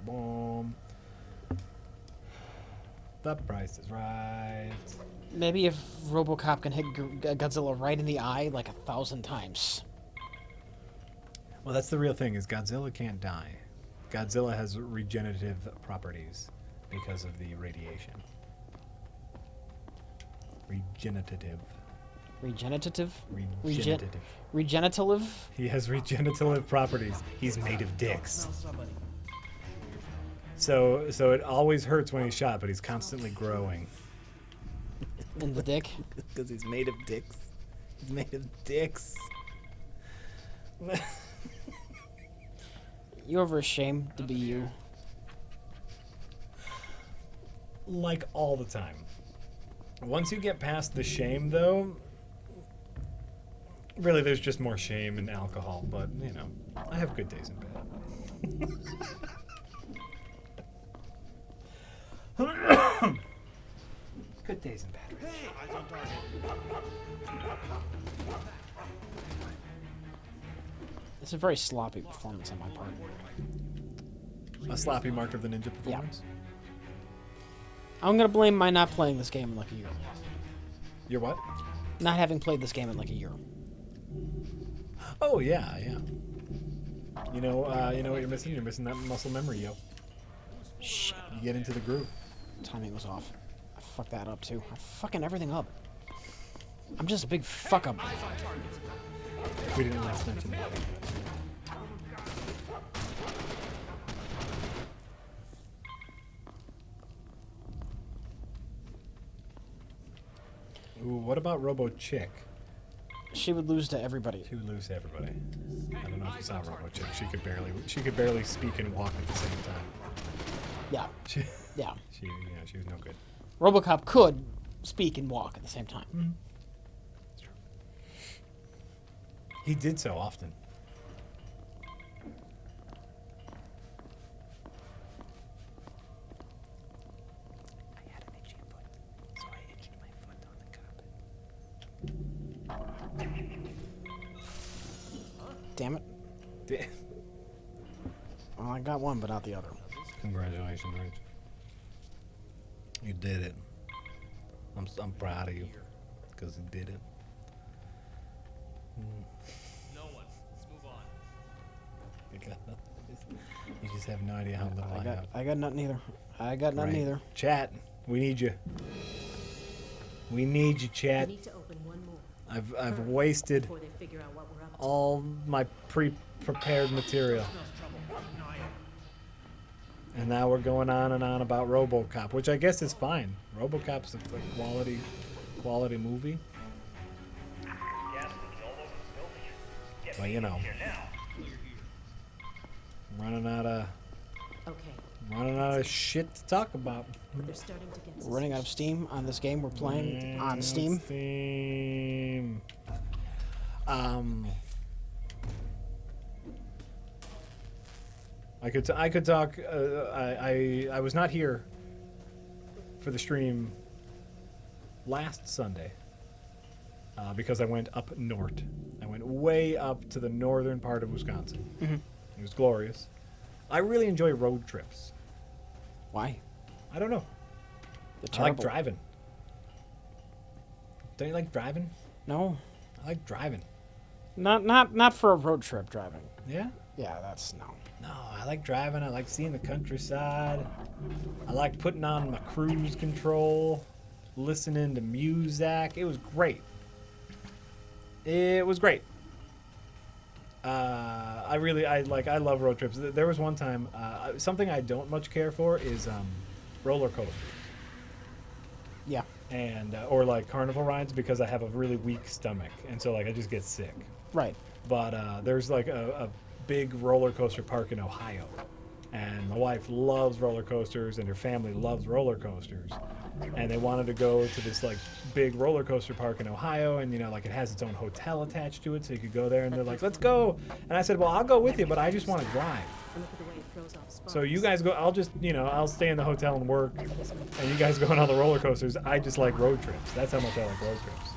boom. The price is right. Maybe if RoboCop can hit Godzilla right in the eye like 1,000 times. Well, that's the real thing, is Godzilla can't die. Godzilla has regenerative properties because of the radiation. Regenerative. Regenerative? Regenerative. Regenerative? He has regenerative properties. He's made of dicks. So it always hurts when he's shot, but he's constantly growing. In the dick? Because he's made of dicks. He's made of dicks. You ever ashamed to be you? Like all the time. Once you get past the shame, though, really there's just more shame and alcohol, but, you know, I have good days and bad. Good days and bad. It's a very sloppy performance on my part. A sloppy Mark of the Ninja performance? Yeah. I'm gonna blame my not playing this game in like a year. Your what? Not having played this game in like a year. Oh, yeah. You know what you're missing? You're missing that muscle memory, yo. Shit. You get into the groove. Timing was off. I fucked that up too. I'm fucking everything up. I'm just a big fuck up. We didn't last mention that. Ooh, what about Robo Chick? She would lose to everybody. She would lose to everybody. I don't know if you saw Robo Chick. She could barely speak and walk at the same time. Yeah. She Yeah. she was no good. RoboCop could speak and walk at the same time. Mm-hmm. That's true. He did so often. I had an itchy foot, so I itched my foot on the carpet. Damn it. Well, I got one, but not the other. Congratulations, Rich. You did it. I'm proud of you because you did it. No one. Let's move on. You just have no idea how little I have. I got nothing either. I got nothing either. Chat, we need you. We need you, We chat. need to open one more I've wasted before they figure out what we're up to. all my pre-prepared material. And now we're going on and on about RoboCop, which I guess is fine. RoboCop's a quality movie. But you know, running out of shit to talk about. They're starting to get We're running out of steam on this game we're playing on Steam. Steam. I could talk. I was not here for the stream last Sunday because I went up north. I went way up to the northern part of Wisconsin. Mm-hmm. It was glorious. I really enjoy road trips. Why? I don't know. They're I like terrible. driving. Don't you like driving? No. I like driving. Not for a road trip driving. Yeah? Yeah, that's no. No, I like driving. I like seeing the countryside. I like putting on my cruise control, listening to music. It was great. It was great. I love road trips. There was one time, something I don't much care for is roller coasters. Yeah. And or like carnival rides because I have a really weak stomach, and so like I just get sick. Right. But there's like a big roller coaster park in Ohio, and my wife loves roller coasters, and her family loves roller coasters, and they wanted to go to this like big roller coaster park in Ohio, and you know like it has its own hotel attached to it, so you could go there, and they're like, let's go, and I said, well, I'll go with you, but I just want to drive. And look at the way it throws off sparks. So you guys go. I'll stay in the hotel and work, and you guys go on all the roller coasters. I just like road trips. That's how much I like road trips.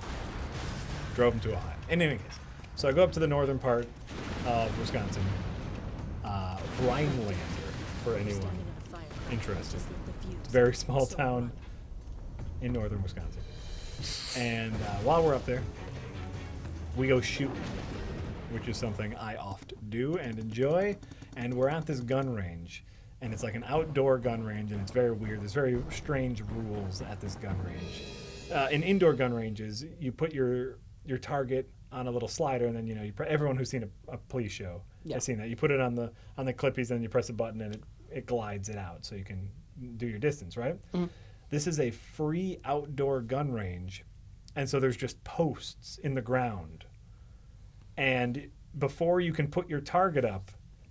Drove them to Ohio. In any case, so I go up to the northern part of Wisconsin, Rhinelander. for anyone Standing at the fire. interested. Just lit the fuse. It's a very small So town run. in northern Wisconsin. And while we're up there, we go shooting, which is something I oft do and enjoy. And we're at this gun range, and it's like an outdoor gun range, and it's very weird. There's very strange rules at this gun range. In indoor gun ranges, you put your target on a little slider, and then everyone who's seen a police show has seen that. You put it on the clippies, and you press a button, and it glides it out, so you can do your distance, right? Mm-hmm. This is a free outdoor gun range, and so there's just posts in the ground. And before you can put your target up,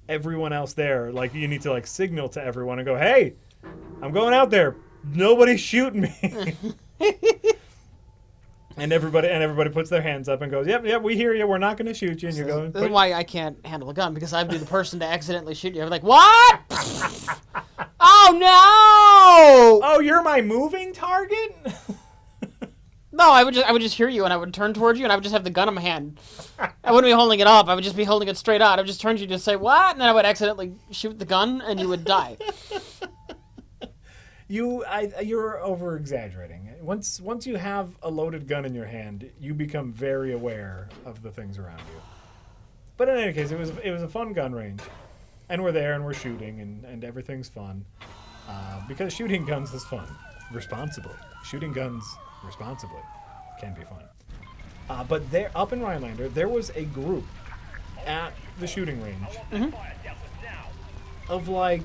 everyone else there, like, you need to like signal to everyone and go, "Hey, I'm going out there. Nobody's shooting me." And everybody puts their hands up and goes, "Yep, we hear you. We're not going to shoot you." And you go, This is why I can't handle a gun, because I'd be the person to accidentally shoot you. I'm like, what? Oh no! "Oh, you're my moving target?" No, I would just hear you, and I would turn towards you, and I would just have the gun in my hand. I wouldn't be holding it up. I would just be holding it straight out. I would just turn to you and say, "What?" And then I would accidentally shoot the gun, and you would die. You're over exaggerating. Once you have a loaded gun in your hand, you become very aware of the things around you. But in any case, it was a fun gun range, and we're there and we're shooting and everything's fun, because shooting guns is fun, responsibly. Shooting guns responsibly can be fun. But there, up in Rhinelander, there was a group at the shooting range of like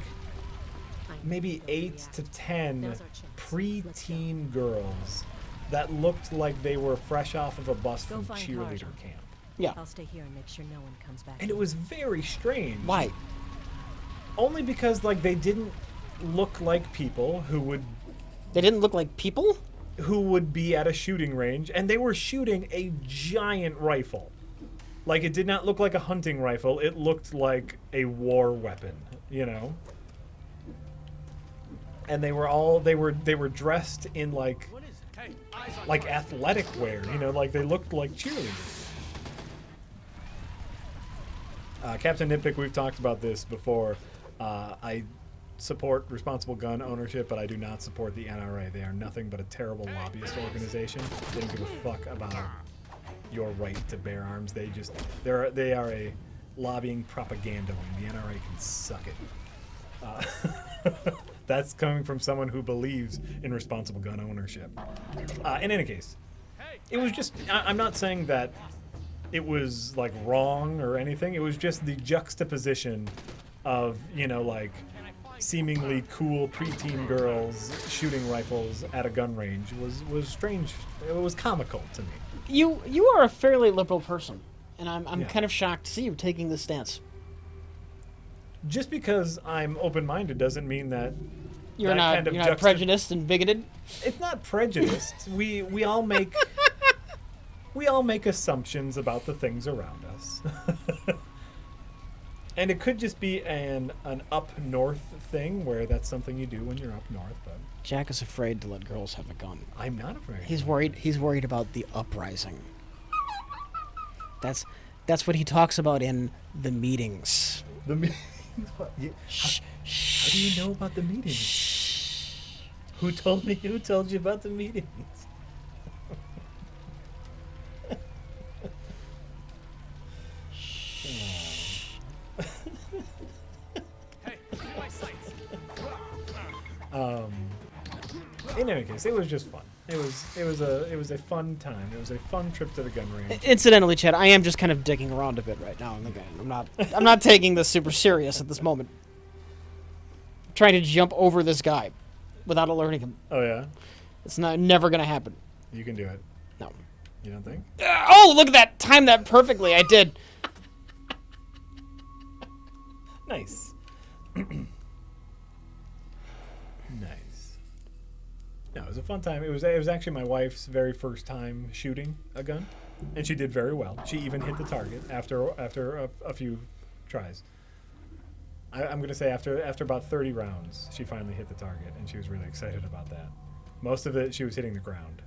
maybe 8 to 10 preteen girls that looked like they were fresh off of a bus Go from find cheerleader Harshaw. camp. Yeah. I'll stay here and make sure no one comes back. And it was very strange. Why? Only because like they didn't look like people who would They didn't look like people? be at a shooting range, and they were shooting a giant rifle. Like, it did not look like a hunting rifle, it looked like a war weapon, you know? And they were dressed in like athletic wear, you know, like they looked like cheerleaders. Captain Nitpick, we've talked about this before. I support responsible gun ownership, but I do not support the NRA. They are nothing but a terrible lobbyist organization. They don't give a fuck about your right to bear arms. They are a lobbying propaganda wing. The NRA can suck it. That's coming from someone who believes in responsible gun ownership. In any case, it was just, I'm not saying that it was like wrong or anything. It was just the juxtaposition of, you know, like seemingly cool preteen girls shooting rifles at a gun range was strange. It was comical to me. You are a fairly liberal person, and I'm Yeah. kind of shocked to see you taking this stance. Just because I'm open-minded doesn't mean that You're that not kind of you're not prejudiced and bigoted. It's not prejudiced. we all make assumptions about the things around us. And it could just be an up north thing where that's something you do when you're up north, but Jack is afraid to let girls have a gun. I'm not afraid. He's worried about the uprising. That's what he talks about in the meetings. The meetings. How do you know about the meetings? Who told you about the meetings? In any case, it was just fun. It was a fun time. It was a fun trip to the gun range. Incidentally, Chad, I am just kind of dicking around a bit right now in the game. I'm not taking this super serious at this moment. I'm trying to jump over this guy without alerting him. Oh yeah, It's never gonna happen. you can do it. No. You don't think? Oh, look at that! Timed that perfectly. I did. Nice. Nice. No, it was a fun time. It was actually my wife's very first time shooting a gun, and she did very well. She even hit the target after a few tries. I'm gonna say after about 30 rounds, she finally hit the target, and she was really excited about that. Most of it, she was hitting the ground,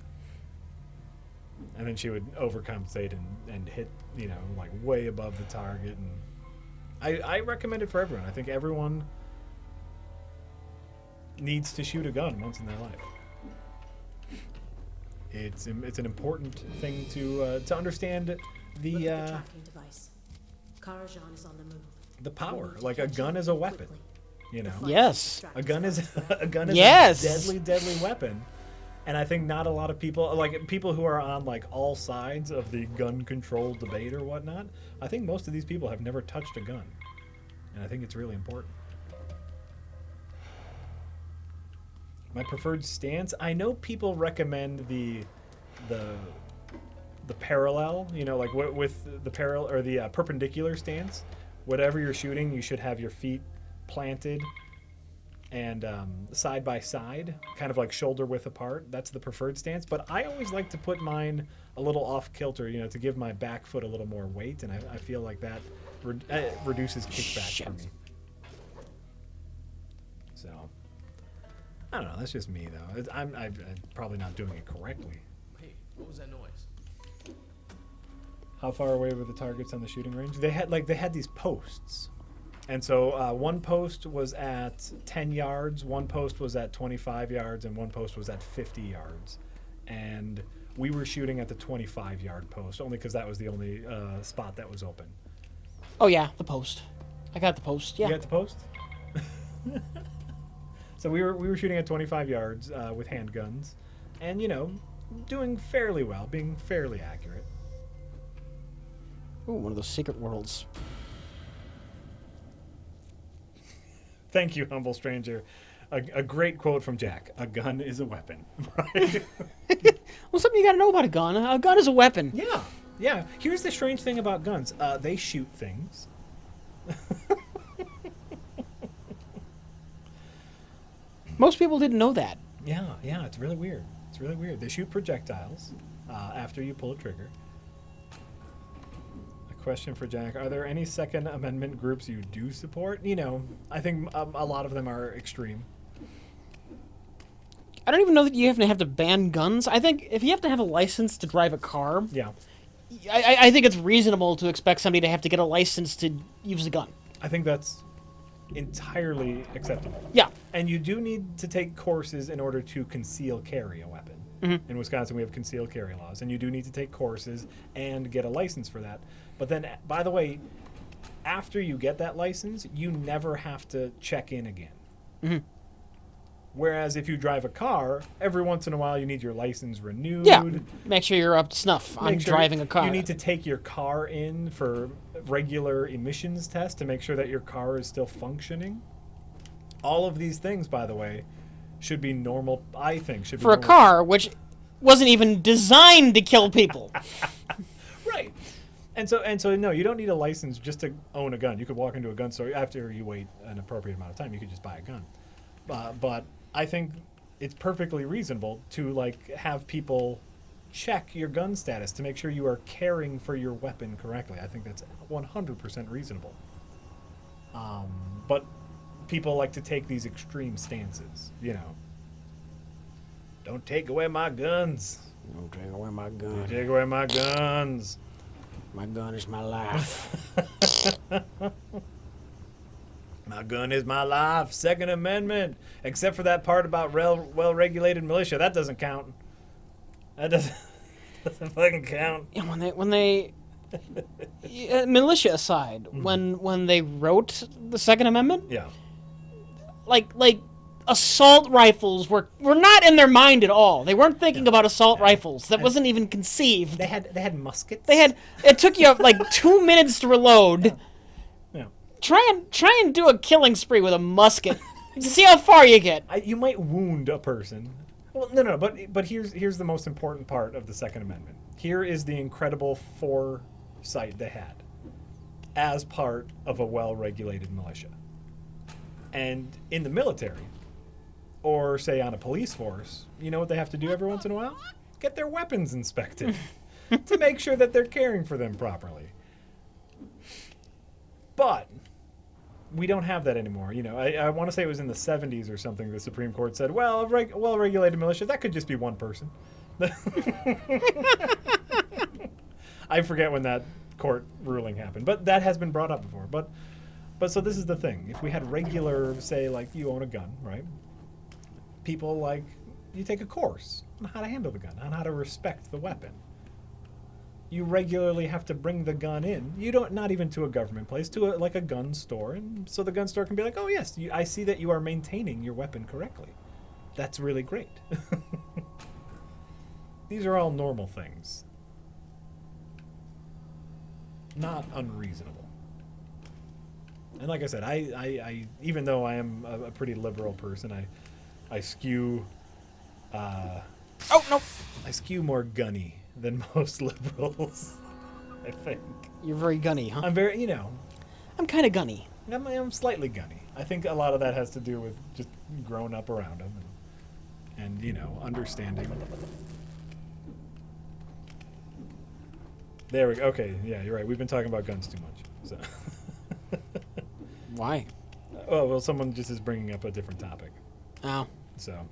and then she would overcompensate and hit, you know, like way above the target. And I recommend it for everyone. I think everyone needs to shoot a gun once in their life. It's an important thing to understand Look the at the tracking device. Karajan is on the move. the We power. need to Like a catch gun him is a weapon. quickly. You know, Find Yes. the a gun is distracting a gun is Yes. a deadly weapon. And I think not a lot of people, like people who are on like all sides of the gun control debate or whatnot, I think most of these people have never touched a gun. And I think it's really important. My preferred stance, I know people recommend the parallel, you know, like with the parallel or the perpendicular stance. Whatever you're shooting, you should have your feet planted and side by side, kind of like shoulder width apart. That's the preferred stance. But I always like to put mine a little off kilter, you know, to give my back foot a little more weight, and I feel like that reduces kickback for me. So, I don't know. That's just me, though. I'm probably not doing it correctly. Hey, what was that noise? How far away were the targets on the shooting range? They had these posts. And so one post was at 10 yards, one post was at 25 yards, and one post was at 50 yards. And we were shooting at the 25-yard post, only because that was the only spot that was open. Oh yeah, the post. I got the post. Yeah. You got the post? So we were shooting at 25 yards with handguns, and, you know, doing fairly well, being fairly accurate. Ooh, one of those secret worlds. Thank you, humble stranger. A great quote from Jack. A gun is a weapon. Right? Well, something you gotta know about a gun. A gun is a weapon. Yeah. Yeah. Here's the strange thing about guns. They shoot things. Most people didn't know that. Yeah. It's really weird. It's really weird. They shoot projectiles after you pull a trigger. Question for Jack: are there any Second Amendment groups you do support? You know, I think a lot of them are extreme. I don't even know that you have to ban guns. I think if you have to have a license to drive a car, Yeah, I think it's reasonable to expect somebody to have to get a license to use a gun. I think that's entirely acceptable. Yeah. And you do need to take courses in order to conceal carry a weapon. Mm-hmm. In Wisconsin, we have concealed carry laws, and you do need to take courses and get a license for that. But then, by the way, after you get that license, you never have to check in again. Mm-hmm. Whereas if you drive a car, every once in a while you need your license renewed. Yeah. Make sure you're up to snuff on Make sure driving a car. You need to take your car in for regular emissions tests to make sure that your car is still functioning. All of these things, by the way, should be normal, I think. Should be for a normal. car which wasn't even designed to kill people. Right. And so no, you don't need a license just to own a gun. You could walk into a gun store after you wait an appropriate amount of time. You could just buy a gun. But I think it's perfectly reasonable to like have people check your gun status to make sure you are caring for your weapon correctly. I think that's 100% reasonable. But people like to take these extreme stances, you know. Don't take away my guns. Don't take away my Don't gun. take away my guns. My gun is my life. My gun is my life. Second Amendment. Except for that part about well-regulated militia. That doesn't count. That doesn't fucking count. Yeah, when they militia aside, Mm-hmm. when they wrote the Second Amendment, Yeah. like assault rifles were not in their mind at all. They weren't thinking about assault rifles. That wasn't even conceived. They had muskets. It took you like 2 minutes to reload. Yeah. Try and do a killing spree with a musket. See how far you get. You might wound a person. Well, no. But here's the most important part of the Second Amendment. Here is the incredible foresight they had as part of a well-regulated militia. And in the military, or say on a police force, you know what they have to do every once in a while? Get their weapons inspected to make sure that they're caring for them properly. But we don't have that anymore. You know, I want to say it was in the 70s or something. The Supreme Court said, well, a well-regulated militia, that could just be one person. I forget when that court ruling happened, but that has been brought up before. But so this is the thing. If we had regular, say, like you own a gun, right? people like you take a course on how to handle the gun, on how to respect the weapon. You regularly have to bring the gun in. You don't, not even to a government place, to like a gun store, and so the gun store can be like, "Oh yes, I see that you are maintaining your weapon correctly. That's really great." These are all normal things, not unreasonable. And like I said, I even though I am a pretty liberal person, I skew. Oh no! I skew more gunny than most liberals, I think. You're very gunny, huh? I'm very, you know, I'm kind of gunny. I'm slightly gunny. I think a lot of that has to do with just growing up around them and you know, understanding. There we go. Okay, yeah, you're right. We've been talking about guns too much. So. Why? Oh, well, someone just is bringing up a different topic. Oh. So.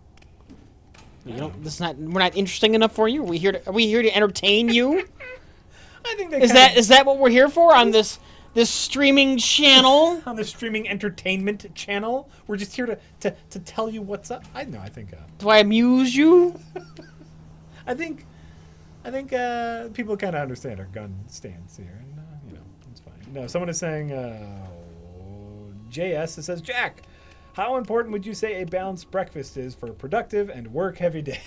You don't. This not. We're not interesting enough for you. Are we here to entertain you? I think they is that what we're here for on this streaming channel? On the streaming entertainment channel, we're just here to tell you what's up. I think. Do I amuse you? I think people kind of understand our gun stance here, and you know, it's fine. No, someone is saying, JS. It says, Jack, how important would you say a balanced breakfast is for a productive and work-heavy day?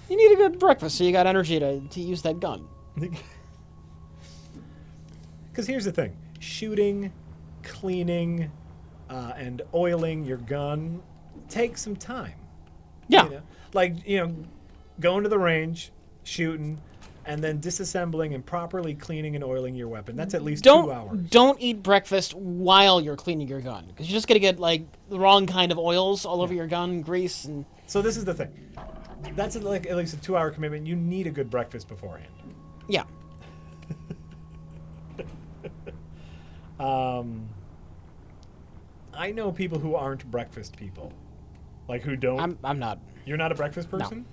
You need a good breakfast so you got energy to use that gun. Because here's the thing. Shooting, cleaning, and oiling your gun takes some time. Yeah. You know? Like, you know, going to the range, shooting, and then disassembling and properly cleaning and oiling your weapon. That's at least 2 hours. Don't eat breakfast while you're cleaning your gun, because you're just going to get, like, the wrong kind of oils all over your gun, grease, and... So this is the thing. That's like at least a 2-hour commitment. You need a good breakfast beforehand. Yeah. I know people who aren't breakfast people. Like who don't... I'm not. You're not a breakfast person? No.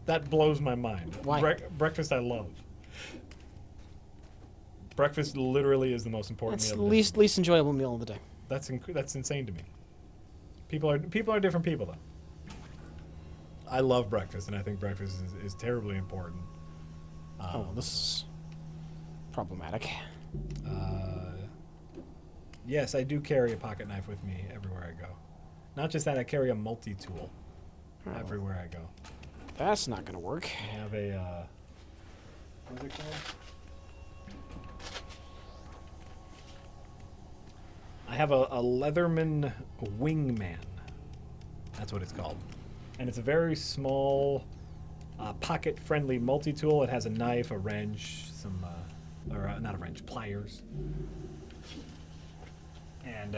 That blows my mind. Why? Breakfast I love. Breakfast literally is the most important That's meal the of the day. least enjoyable meal of the day. That's insane to me. People are different people though. I love breakfast, and I think breakfast is terribly important. This is problematic. Yes, I do carry a pocket knife with me everywhere I go. Not just that, I carry a multi-tool everywhere I go. That's not going to work. I have a, what is it called? I have a Leatherman Wingman. That's what it's called. And it's a very small, pocket-friendly multi-tool. It has a knife, a wrench, not a wrench, pliers. And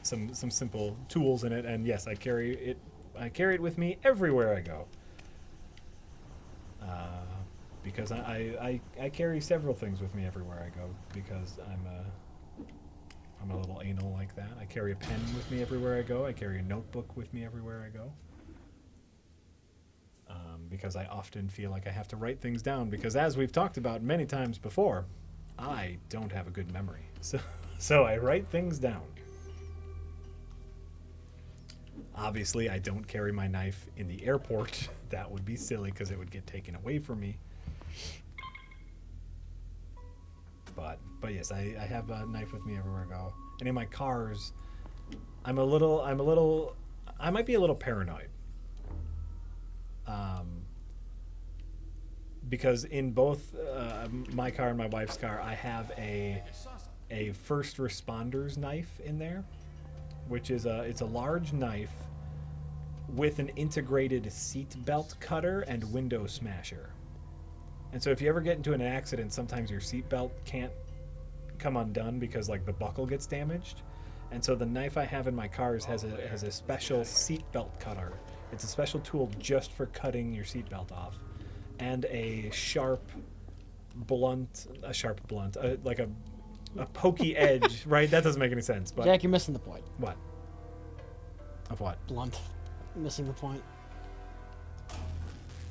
some simple tools in it. And yes, I carry it with me everywhere I go. Because I carry several things with me everywhere I go because I'm a little anal like that. I carry a pen with me everywhere I go. I carry a notebook with me everywhere I go. Because I often feel like I have to write things down because as we've talked about many times before, I don't have a good memory. So I write things down. Obviously, I don't carry my knife in the airport. That would be silly because it would get taken away from me. But yes, I have a knife with me everywhere I go. And in my cars, I might be a little paranoid. Because in both my car and my wife's car, I have a first responders knife in there, which is it's a large knife with an integrated seat belt cutter and window smasher. And so if you ever get into an accident, sometimes your seat belt can't come undone because like the buckle gets damaged. And so the knife I have in my cars has a special seat belt cutter. It's a special tool just for cutting your seat belt off. And a sharp blunt, like a pokey edge, right? That doesn't make any sense. But Jack, you're missing the point. What? Of what? Blunt. Missing the point.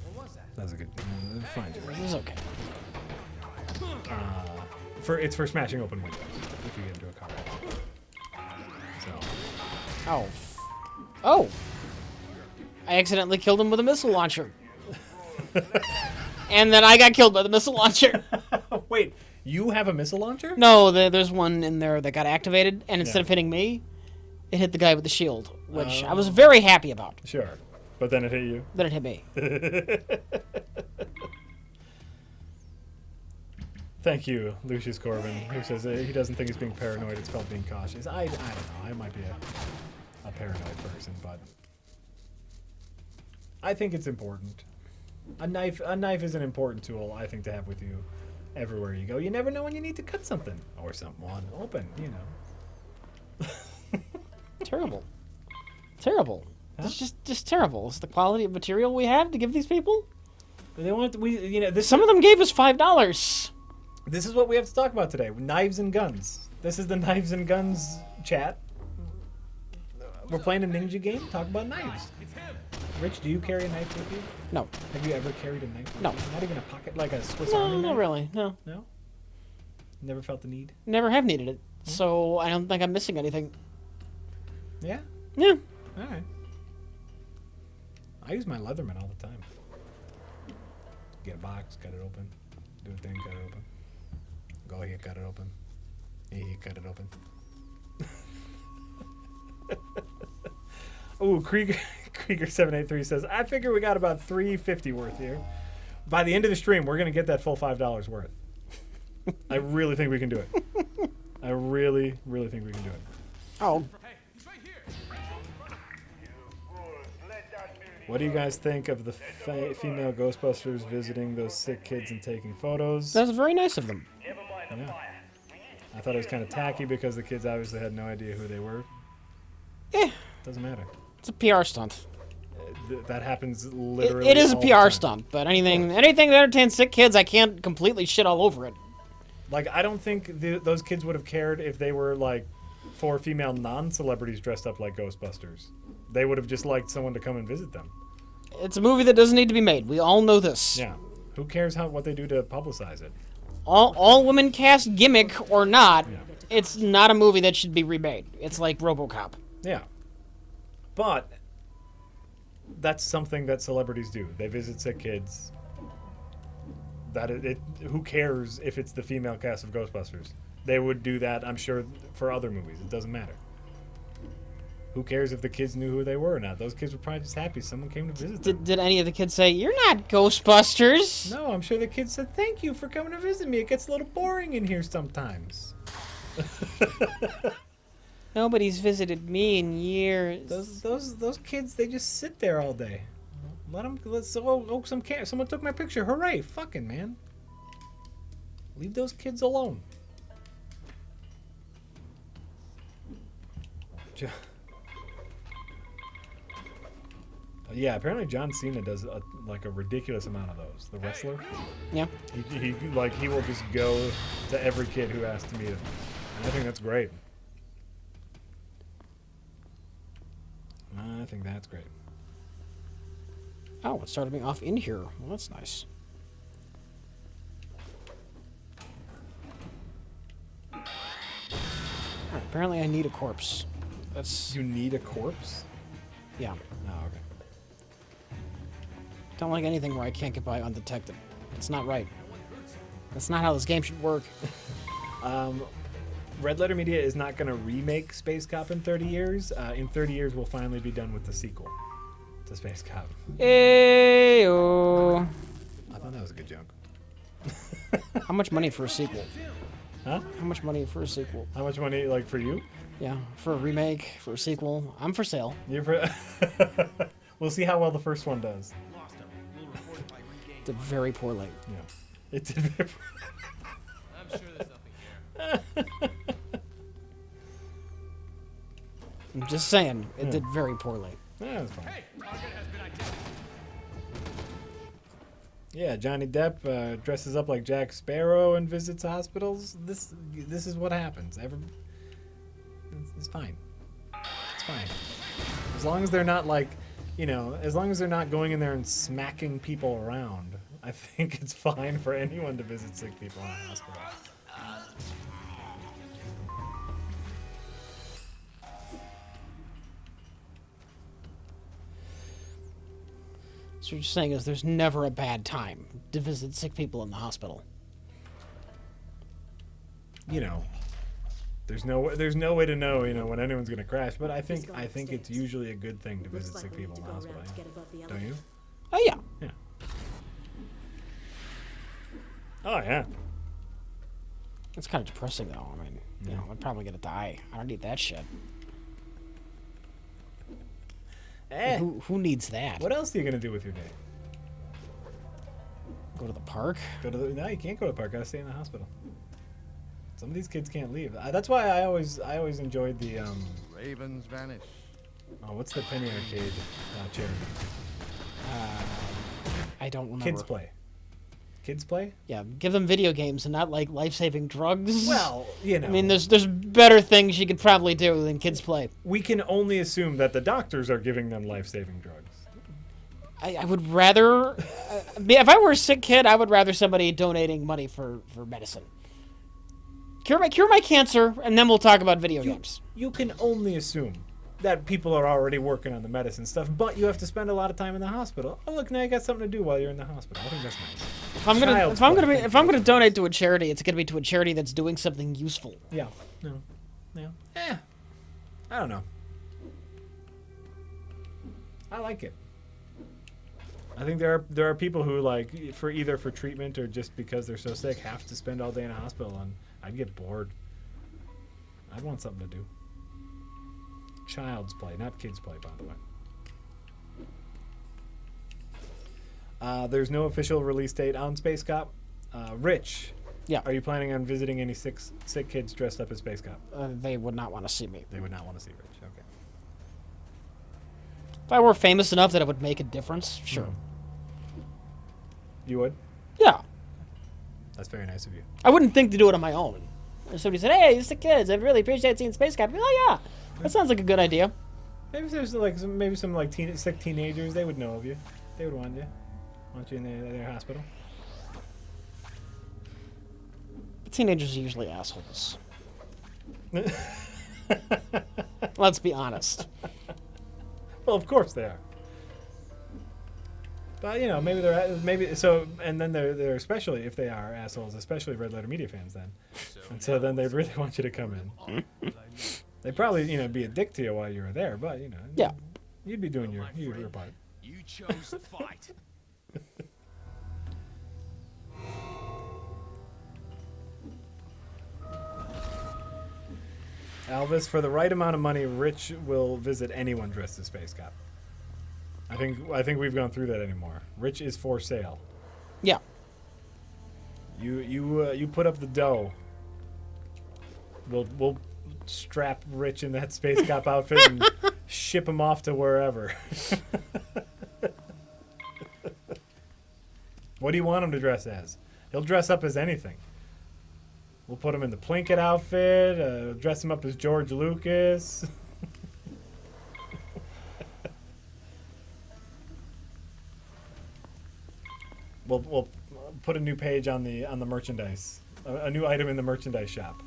What was that? That's a good. Fine. This is okay. It's for smashing open windows if you get into a car accident. So. Oh. Oh. I accidentally killed him with a missile launcher. And then I got killed by the missile launcher. Wait, you have a missile launcher? No, there's one in there that got activated, and instead Yeah. of hitting me, it hit the guy with the shield, which I was very happy about. Sure. But then it hit you. Then it hit me. Thank you, Lucius Corbin, who says he doesn't think it's being paranoid, it's called being cautious. I don't know, I might be a paranoid person, but I think it's important. A knife is an important tool, I think, to have with you everywhere you go. You never know when you need to cut something or someone open, you know. Terrible. Terrible. Huh? It's just terrible. It's the quality of material we have to give these people. They want this. Some of them gave us $5. This is what we have to talk about today: knives and guns. This is the knives and guns chat. We're playing a ninja game. Talk about knives. Rich, do you carry a knife with you? No. Have you ever carried a knife with No. you? Not even a pocket, like a Swiss Army No, knife? not really. No. No? Never felt the need? Never have needed it. So I don't think I'm missing anything. Yeah? Yeah. All right. I use my Leatherman all the time. Get a box, cut it open. Do a thing, cut it open. Go here, cut it open. Here, cut it open. Ooh, Krieger783 says, I figure we got about $3.50 worth here. By the end of the stream, we're going to get that full $5 worth. I really think we can do it. I really, really think we can do it. Oh. What do you guys think of the female Ghostbusters visiting those sick kids and taking photos? That's very nice of them. Yeah. I thought it was kind of tacky because the kids obviously had no idea who they were. Eh. Doesn't matter. It's a PR stunt. That happens literally. It is a all the PR time. stunt, but anything that entertains sick kids, I can't completely shit all over it. Like, I don't think those kids would have cared if they were like 4 female non-celebrities dressed up like Ghostbusters. They would have just liked someone to come and visit them. It's a movie that doesn't need to be made. We all know this. Yeah. Who cares what they do to publicize it? All women cast gimmick or not, Yeah. it's not a movie that should be remade. It's like RoboCop. Yeah. But that's something that celebrities do. They visit sick kids. Who cares if it's the female cast of Ghostbusters? They would do that, I'm sure, for other movies. It doesn't matter. Who cares if the kids knew who they were or not? Those kids were probably just happy someone came to visit them. Did any of the kids say, "You're not Ghostbusters"? No, I'm sure the kids said, thank you for coming to visit me. It gets a little boring in here sometimes. Nobody's visited me in years. Those kids, they just sit there all day. Someone took my picture. Hooray, fucking man. Leave those kids alone. Yeah, apparently John Cena does a ridiculous amount of those. The wrestler. Yeah. He will just go to every kid who asks to meet him. And I think that's great. I think that's great. Oh, it started me off in here. Well, that's nice. Alright, apparently I need a corpse. That's... You need a corpse? Yeah. Oh, okay. Don't like anything where I can't get by undetected. It's not right. That's not how this game should work. Red Letter Media is not going to remake Space Cop in 30 years. In 30 years, we'll finally be done with the sequel to Space Cop. Ayo. I thought that was a good joke. How much money for a sequel? Huh? How much money for a sequel? How much money, for you? Yeah, for a remake, for a sequel. I'm for sale. You're for We'll see how well the first one does. Did very poorly. Yeah. It did very I'm sure there's nothing here. I'm just saying, it did very poorly. Yeah, that's fine. Hey, target has been identified. Yeah, Johnny Depp dresses up like Jack Sparrow and visits hospitals. This is what happens. It's fine. It's fine. As long as they're not as long as they're not going in there and smacking people around, I think it's fine for anyone to visit sick people in a hospital. So what you're saying is there's never a bad time to visit sick people in the hospital. You know, there's no way to know, you know, when anyone's gonna crash. But I think it's usually a good thing to visit sick people in the hospital. Yeah. Don't you? Oh yeah. Yeah. Oh yeah. It's kind of depressing though. I mean, you know, I'm probably gonna die. I don't need that shit. Who needs that? What else are you gonna do with your day? Go to the park? No, you can't go to the park. Gotta stay in the hospital. Some of these kids can't leave. That's why I always enjoyed the Ravens vanish. oh, what's the penny arcade charity? I don't remember. Kids play. Kids play? Yeah, give them video games and not like life-saving drugs. Well, you know. I mean, there's better things you could probably do than kids play. We can only assume that the doctors are giving them life-saving drugs. I would rather, if I were a sick kid, I would rather somebody donating money for medicine. Cure my cancer, and then we'll talk about video games. You can only assume that people are already working on the medicine stuff, but you have to spend a lot of time in the hospital. Oh, look, now you got something to do while you're in the hospital. I think that's nice. If I'm gonna donate to a charity, it's gonna be to a charity that's doing something useful. Yeah. No. Yeah. I don't know. I like it. I think there are people who, like, for either for treatment or just because they're so sick, have to spend all day in a hospital, and I'd get bored. I'd want something to do. Child's play, not kids play, by the way. There's no official release date on Space Cop. Rich, Yeah. are you planning on visiting any sick kids dressed up as Space Cop? They would not want to see me. They would not want to see Rich. Okay. If I were famous enough that it would make a difference, sure. You would? Yeah. That's very nice of you. I wouldn't think to do it on my own. If somebody said, "Hey, you're sick kids. I really appreciate seeing Space Cop." I'd be like, "Oh yeah, that sounds like a good idea." Maybe there's like some like sick teenagers. They would know of you. They would want you in their hospital. Teenagers are usually assholes. Let's be honest. Well, of course they are. But you know, and then they're especially if they are assholes, especially Red Letter Media fans then. And so then they'd really want you to come in. They'd probably, be a dick to you while you were there, but Yeah. you'd be doing your part. You chose to fight. Alvis, for the right amount of money, Rich will visit anyone dressed as Space Cop. I think we've gone through that anymore. Rich is for sale. Yeah. You put up the dough. We'll strap Rich in that Space Cop outfit and ship him off to wherever. What do you want him to dress as? He'll dress up as anything. We'll put him in the Plinkett outfit, dress him up as George Lucas. We'll put a new page on the merchandise, a new item in the merchandise shop.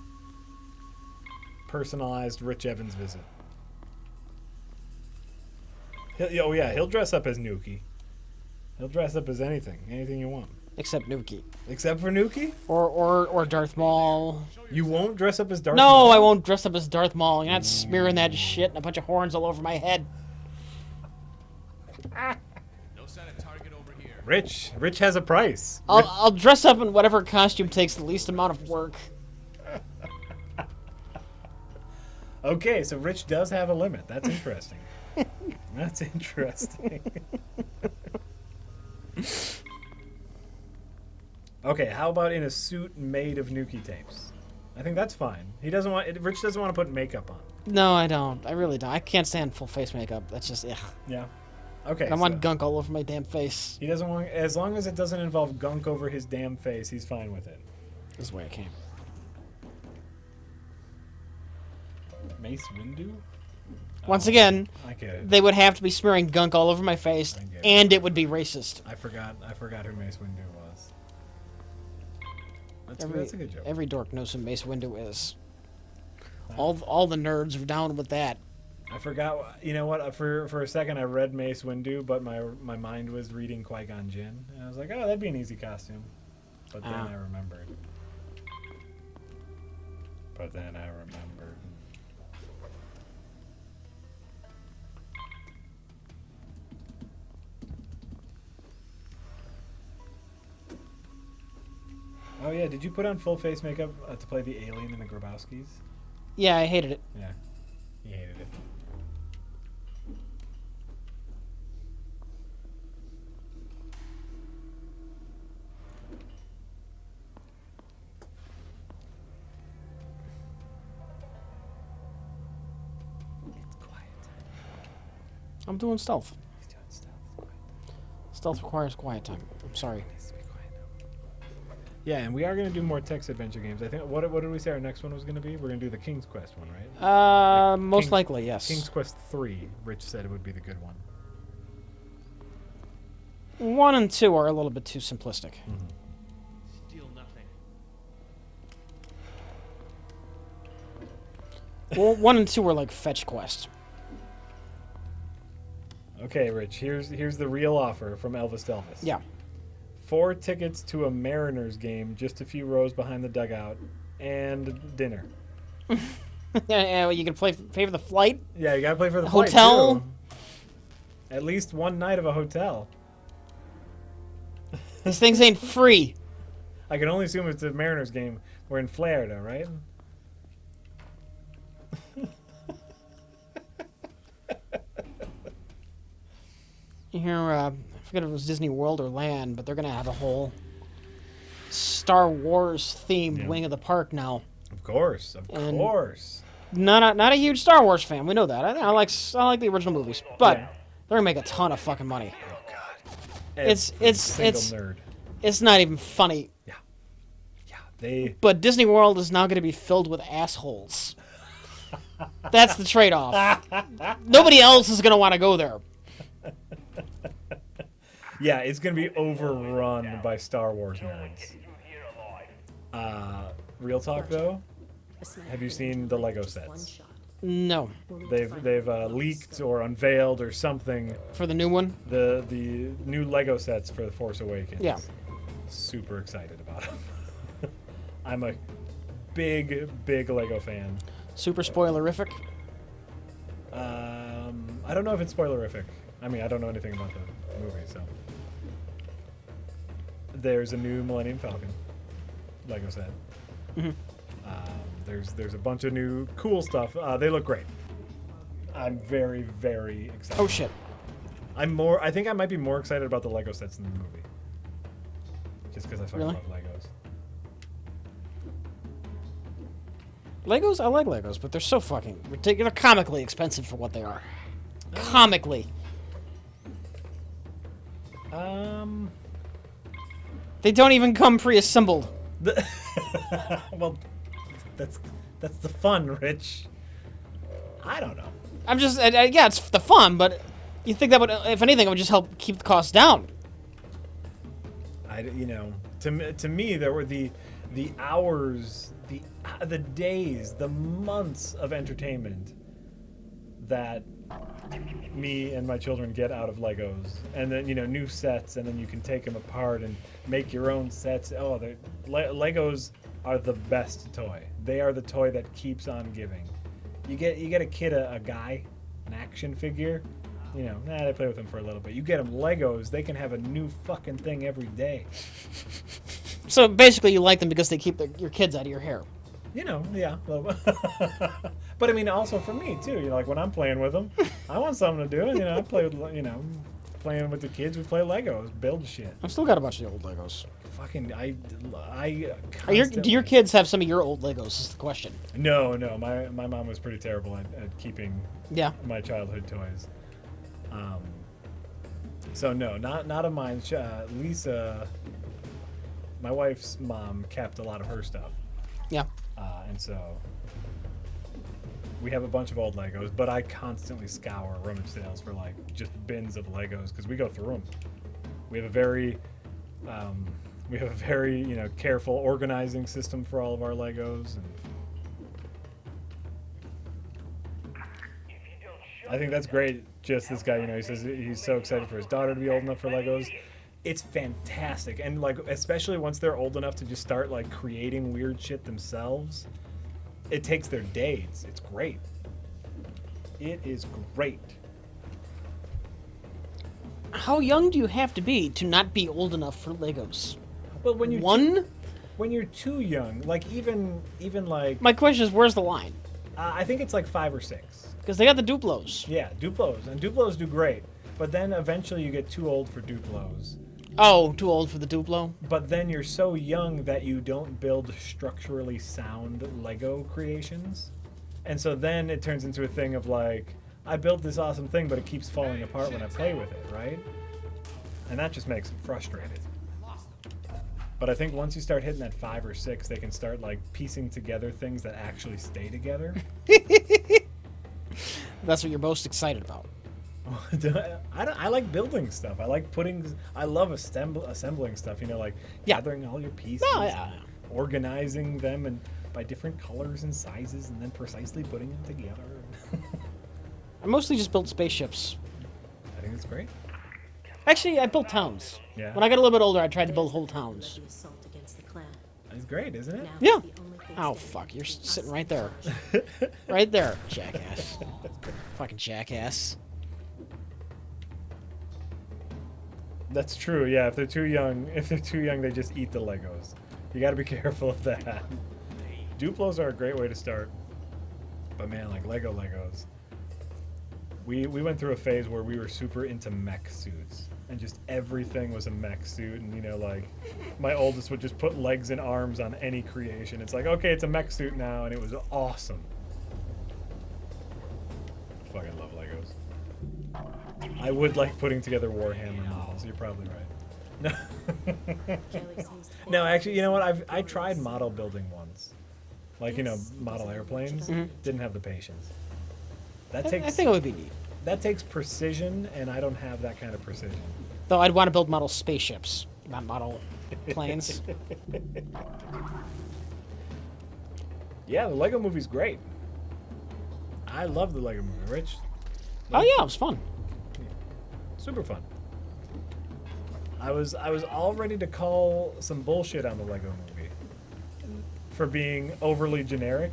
Personalized Rich Evans visit. He'll dress up as Nuki. He'll dress up as anything you want. Except Nuki. Except for Nuki? Or Darth Maul. You won't dress up as Darth No, Maul? I won't dress up as Darth Maul. You're not smearing that shit and a bunch of horns all over my head. No sign of target over here. Rich has a price. I'll dress up in whatever costume takes the least amount of work. Okay, so Rich does have a limit. That's interesting. That's interesting. Okay, how about in a suit made of Nuki tapes? I think that's fine. Rich doesn't want to put makeup on. No, I don't. I really don't. I can't stand full face makeup. That's just, ugh. Yeah. Okay. I want gunk all over my damn face. He doesn't want, as long as it doesn't involve gunk over his damn face, he's fine with it. This is the way I came. Mace Windu? Once again, I get it. they would have to be smearing gunk all over my face, I get it. and it would be racist. I forgot who Mace Windu was. That's a good joke. Every dork knows who Mace Windu is. All the nerds are down with that. I forgot. You know what? For a second, I read Mace Windu, but my mind was reading Qui-Gon Jinn, and I was like, oh, that'd be an easy costume. But then I remembered. Oh yeah, did you put on full face makeup to play the alien in the Grabowskis? Yeah, I hated it. Yeah, he hated it. It's quiet time. I'm doing stealth. He's doing stuff. Stealth requires quiet time. I'm sorry. Needs to be quiet now. Yeah, and we are going to do more text adventure games. I think. What did we say our next one was going to be? We're going to do the King's Quest one, right? Most likely, yes. King's Quest 3. Rich said it would be the good one. 1 and 2 are a little bit too simplistic. Steal nothing. Well, 1 and 2 are like fetch quest. Okay, Rich. Here's the real offer from Elvis Delvis. Yeah. 4 tickets to a Mariners game, just a few rows behind the dugout, and dinner. Yeah, you can pay for the flight. Yeah, you gotta play for the Hotel? flight, too. At least one night of a hotel. These things ain't free. I can only assume it's a Mariners game. We're in Florida, right? You hear, I forget if it was Disney World or Land, but they're gonna have a whole Star Wars themed wing of the park now. Of course, of And- course. Not a huge Star Wars fan. We know that. I like the original movies, but Yeah. they're gonna make a ton of fucking money. Oh God. It's- Every it's- single it's- nerd. It's not even funny. Yeah, they. But Disney World is now going to be filled with assholes. That's the trade-off. Nobody else is going to want to go there. Yeah, it's gonna be overrun by Star Wars nerds. Real talk though, A sniper have you can seen kill the with Lego just one sets? shot. No, We'll need to They've find they've out what leaked stone. or unveiled or something for the new one. the new Lego sets for The Force Awakens. Yeah. Super excited about them. I'm a big Lego fan. Super spoilerific. I don't know if it's spoilerific. I mean, I don't know anything about the movie, so. There's a new Millennium Falcon Lego set. Mhm. There's a bunch of new cool stuff. They look great. I'm very excited. Oh shit. I think I might be more excited about the Lego sets than the movie. Just because I fucking Really? love Legos. Legos? I like Legos, but they're so fucking ridiculous. They're comically expensive for what they are. Comically. They don't even come pre-assembled. Well, that's the fun, Rich. I don't know. I'm just, yeah, it's the fun, but you think that would, if anything, it would just help keep the costs down. To me, there were the hours, the days, the months of entertainment that me and my children get out of Legos, and then new sets, and then you can take them apart and make your own sets. Oh, Legos are the best toy. They are the toy that keeps on giving. You get a kid a guy, an action figure. They play with them for a little bit. You get them Legos, they can have a new fucking thing every day. So basically, you like them because they keep your kids out of your hair. Yeah. A little bit. But I mean, also for me too. Like when I'm playing with them, I want something to do. I play with playing with the kids. We play Legos, build shit. I've still got a bunch of the old Legos. Fucking I. Do your kids have some of your old Legos? Is the question. No. My mom was pretty terrible at keeping Yeah. my childhood toys. So no, not of mine. Lisa, my wife's mom, kept a lot of her stuff. Yeah. And so we have a bunch of old Legos, but I constantly scour rummage sales for just bins of Legos because we go through them. We have a very We have a very, careful organizing system for all of our Legos. And I think that's great. Just this guy, he says he's so excited for his daughter to be old enough for Legos. It's fantastic. And, especially once they're old enough to just start, creating weird shit themselves, it takes their days. It's great. It is great. How young do you have to be to not be old enough for Legos? But when you're when you're too young, even My question is, where's the line? I think it's 5 or 6. Because they got the Duplos. Yeah, Duplos, and Duplos do great. But then eventually you get too old for Duplos. Oh, too old for the Duplo? But then you're so young that you don't build structurally sound Lego creations. And so then it turns into a thing of I built this awesome thing, but it keeps falling apart when I play with it, right? And that just makes them frustrated. But I think once you start hitting that 5 or 6, they can start piecing together things that actually stay together. That's what you're most excited about. I like building stuff. I love assembling stuff. Gathering all your pieces, and organizing them and by different colors and sizes, and then precisely putting them together. I mostly just built spaceships. I think it's great. Actually, I built towns. Yeah. When I got a little bit older, I tried to build whole towns. The assault against the clan. It's great, isn't it? Now Yeah. the only thing Oh, standing fuck. You're between sitting us right and there. Courage. Right there, jackass. Fucking jackass. That's true. Yeah, if they're too young, they just eat the Legos. You got to be careful of that. Duplos are a great way to start. But man, Legos. We went through a phase where we were super into mech suits, and just everything was a mech suit. And my oldest would just put legs and arms on any creation. It's okay, it's a mech suit now, and it was awesome. Fucking love Legos. I would like putting together Warhammer models. You're probably right. Kelly seems to No, actually, you know what? I tried model building once. Model airplanes. Didn't have the patience. I think it would be neat. That takes precision, and I don't have that kind of precision. Though I'd want to build model spaceships, not model planes. Yeah, the Lego movie's great. I love the Lego movie, Rich. Oh yeah, it was fun. Super fun. I was all ready to call some bullshit on the Lego movie for being overly generic,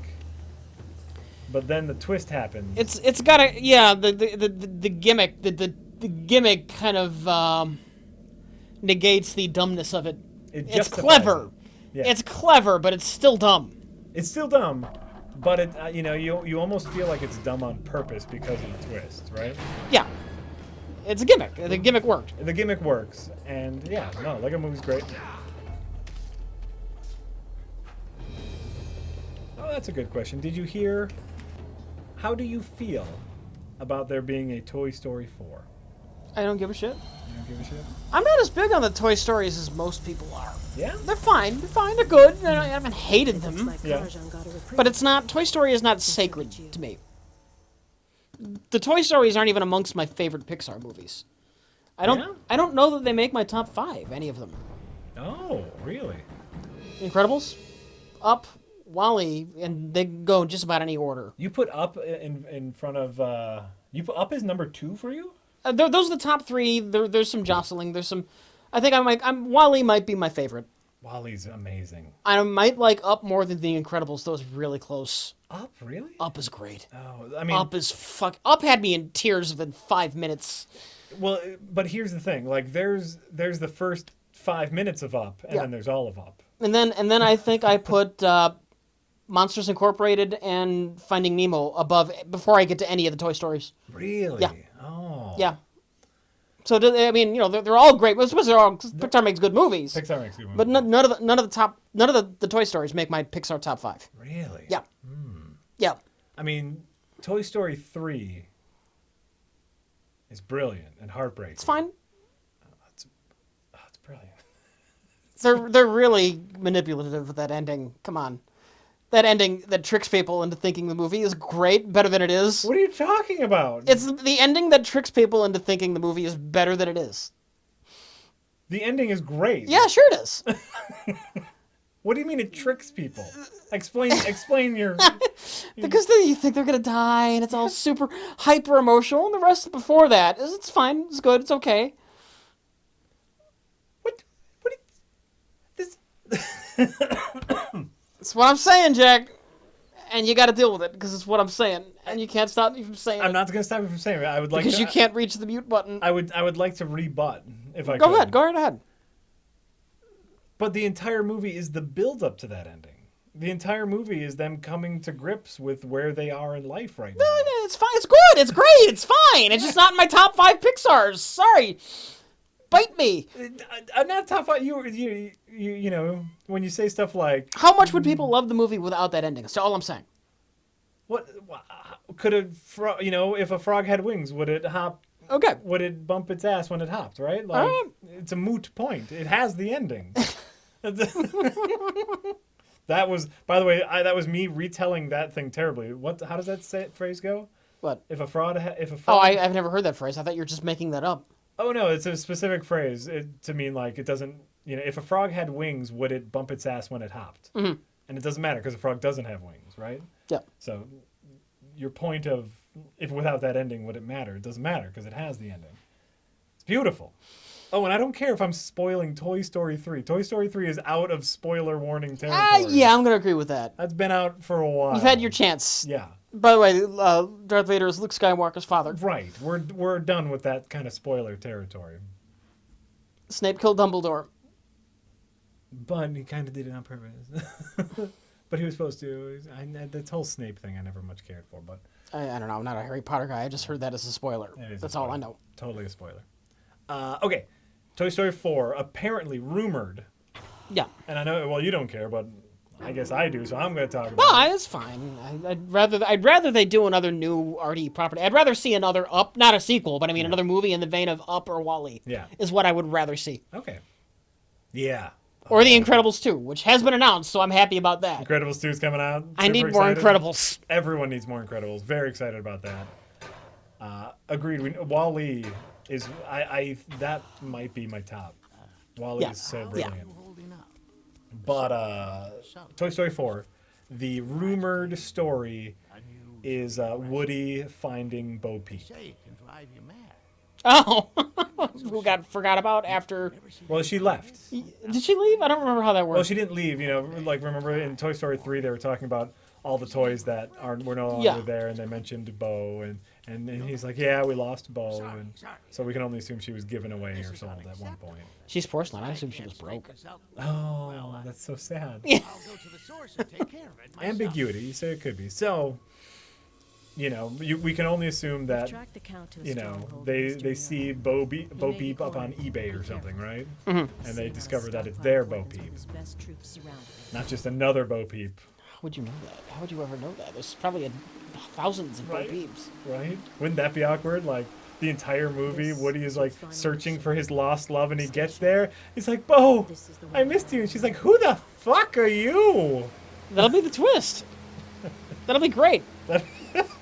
but then the twist happened. It's got a the gimmick the gimmick kind of negates the dumbness of it. It It's justifies clever. it. Yeah. It's clever, but it's still dumb. It's still dumb, but it you almost feel like it's dumb on purpose because of the twist, right? Yeah. It's a gimmick. The gimmick worked. The gimmick works, and yeah, no, Lego movie's great. Oh, that's a good question. Did you hear? How do you feel about there being a Toy Story 4? I don't give a shit. You don't give a shit? I'm not as big on the Toy Stories as most people are. Yeah. They're fine. They're fine. They're good. I haven't hated looks them. like Yeah. Karajan got a reprieve. But it's not. Toy Story is not sacred to me. The Toy Stories aren't even amongst my favorite Pixar movies. I don't know that they make my top 5. Any of them. Oh, really? Incredibles, Up, Wall-E, and they go in just about any order. You put Up in front of. You put Up as number 2 for you? Those are the top 3. There's some jostling. There's some. I think Wall-E might be my favorite. Wall-E's amazing. I might like Up more than The Incredibles. Those really close. Up, really? Up is great. Oh, I mean, Up is Up had me in tears within 5 minutes. well, but here's the thing. There's the first 5 minutes of Up, and Yeah. then there's all of Up. And then I think I put Monsters Incorporated and Finding Nemo before I get to any of the Toy Stories. Really? Yeah. Oh. Yeah. So I mean, they're all great. Well, suppose Pixar makes good movies. Pixar makes good movies. But none of the Toy Stories make my Pixar top 5. Really? Yeah. Yeah. I mean, Toy Story 3 is brilliant and heartbreaking. It's fine. It's brilliant. They're really manipulative with that ending. Come on. That ending that tricks people into thinking the movie is great, better than it is. What are you talking about? It's the ending that tricks people into thinking the movie is better than it is. The ending is great. Yeah, sure it is. What do you mean it tricks people? Explain your. Because then you think they're gonna die, and it's all super hyper emotional, and the rest before that is it's fine, it's good, it's okay. What? This. It's what I'm saying, Jack. And you got to deal with it because it's what I'm saying, and you can't stop me from saying it. I'm not going to stop you from saying it. I would like because to, you can't reach the mute button. I would like to rebut if I Go could. ahead, go right ahead. But the entire movie is the build up to that ending. The entire movie is them coming to grips with where they are in life right now. It's fine. It's good. It's great. It's fine. It's just not in my top 5 Pixars. Sorry. Bite me. I'm not top five. You know, when you say stuff like, How much would people love the movie without that ending? That's all I'm saying. what could a frog, if a frog had wings, would it hop? Okay. Would it bump its ass when it hopped? Right? Like, it's a moot point. It has the ending. That was, by the way, that was me retelling that thing terribly. How does that phrase go? What? If a frog. Oh, I've never heard that phrase. I thought you were just making that up. Oh no, it's a specific phrase to mean like it doesn't. If a frog had wings, would it bump its ass when it hopped? Mm-hmm. And it doesn't matter because a frog doesn't have wings, right? Yeah. So your point of if without that ending would it matter? It doesn't matter because it has the ending. It's beautiful. Oh, and I don't care if I'm spoiling Toy Story 3. Toy Story 3 is out of spoiler warning territory. Yeah, I'm gonna agree with that. That's been out for a while. You've had your chance. Yeah. By the way, Darth Vader is Luke Skywalker's father. Right. We're done with that kind of spoiler territory. Snape killed Dumbledore. But he kind of did it on purpose. But he was supposed to. That whole Snape thing I never much cared for, but I don't know. I'm not a Harry Potter guy. I just heard that as a spoiler. That's all I know. Totally a spoiler. Okay. Toy Story 4, apparently rumored. Yeah. And I know, well, you don't care, but I guess I do, so I'm going to talk about No, it. it's fine. I'd rather they do another new arty property. I'd rather see another Up, not a sequel, but I mean another movie in the vein of Up or Wall-E. Yeah. Is what I would rather see. Okay. Yeah. Or The Incredibles 2, which has been announced, so I'm happy about that. Incredibles 2 is coming out. I need Super more excited. Incredibles. Everyone needs more Incredibles. Very excited about that. Agreed. Wall-E is, that might be my top. Wall-E is so brilliant. But Toy Story 4, the rumored story is Woody finding Bo Peep. Oh, who forgot about after? Well, she left. Did she leave? I don't remember how that worked. Well, she didn't leave. Like remember in Toy Story 3, they were talking about all the toys that were no longer there, and they mentioned Bo, and he's like, yeah, we lost Bo, and so we can only assume she was given away or sold at one point. She's porcelain. I assume she was broke. Oh, that's so sad. Yeah. Ambiguity. You say it could be. So, we can only assume that, Track the count to a stronghold they mystery see hour. Bo Peep He may be up on cornered. eBay or something, right? Mm-hmm. And they Save discover us that it's stockpile their Bo weapons with Peep, his best troops surrounded him. not just another Bo Peep, How would you know that? How would you ever know that? There's probably thousands of Right. Bo Peeps. right? Wouldn't that be awkward? Like the entire movie, This Woody is like is final searching mission. for his lost love, and he gets there. He's like, Bo, This is the I one. missed you. And she's like, who the fuck are you? That'll be the twist. That'll be great.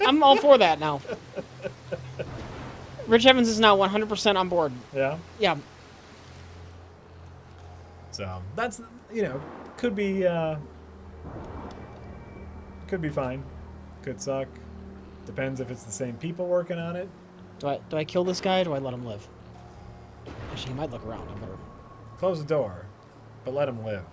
I'm all for that now. Rich Evans is now 100% on board. Yeah. Yeah. So that's could be fine, could suck. Depends if it's the same people working on it. Do I kill this guy or do I let him live? Actually, he might look around. I better. Close the door, but let him live.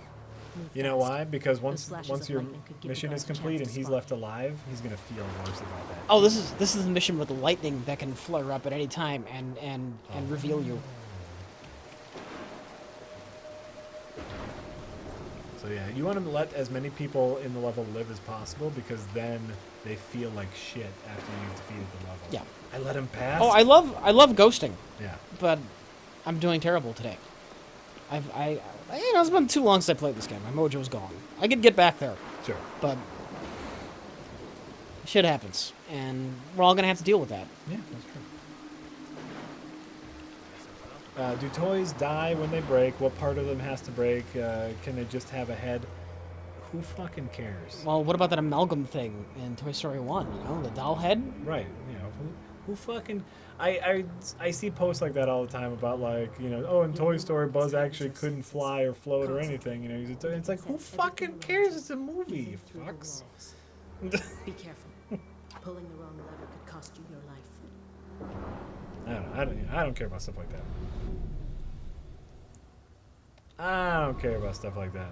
Move You know fast. why? Because once flashes once of your lightning could give mission the is guards a complete chance and to he's spot left alive, he's gonna feel worse about that. Oh, this is the mission with the lightning that can flare up at any time and reveal you. So yeah, you want to let as many people in the level live as possible because then they feel like shit after you've defeated the level. Yeah. I let him pass. Oh, I love ghosting, Yeah. but I'm doing terrible today. It's been too long since I played this game. My mojo's gone. I could get back there, Sure. but shit happens, and we're all gonna have to deal with that. Yeah, that's true. Do toys die when they break? What part of them has to break? Can they just have a head? Who fucking cares? Well, what about that amalgam thing in Toy Story 1? The doll head? Right. Who fucking... I see posts like that all the time about, like, you know, oh, in Toy Story, Buzz actually couldn't fly or float or anything. You know, it's like, who fucking cares? It's a movie, you fucks. Be careful. Pulling the wrong lever could cost you your life. I don't care about stuff like that. I don't care about stuff like that.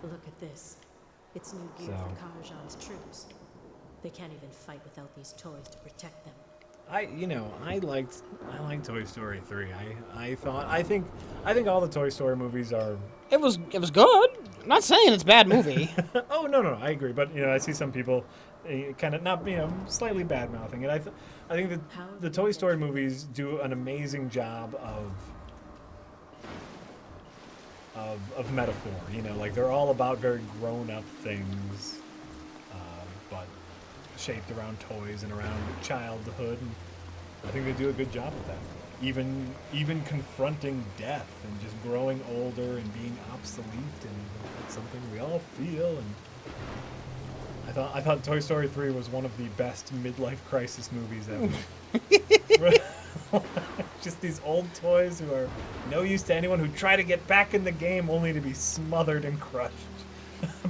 Look at this. It's new gear for Karajan's troops. They can't even fight without these toys to protect them. I liked Toy Story 3. I think all the Toy Story movies are... It was good. I'm not saying it's a bad movie. Oh, no, I agree. But, you know, I see some people kind of not, you know, slightly bad-mouthing it. I think that the Toy Story movies do an amazing job of metaphor. You know, like, they're all about very grown-up things, but shaped around toys and around childhood. And I think they do a good job of that. Even confronting death and just growing older and being obsolete, and that's something we all feel. And I thought Toy Story 3 was one of the best midlife crisis movies ever. Just these old toys who are no use to anyone, who try to get back in the game only to be smothered and crushed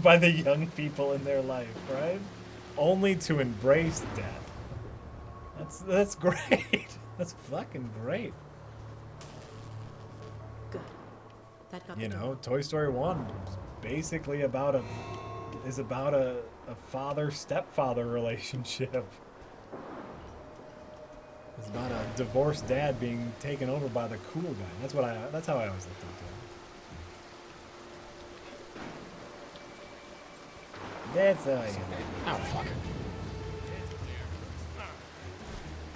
by the young people in their life, right? Only to embrace death. That's great. That's fucking great. Good. That got You the know, door. Toy Story 1 is basically about a father-stepfather relationship. It's about a divorced dad being taken over by the cool guy. That's how I always looked into it. That's how I get it. Oh, fuck.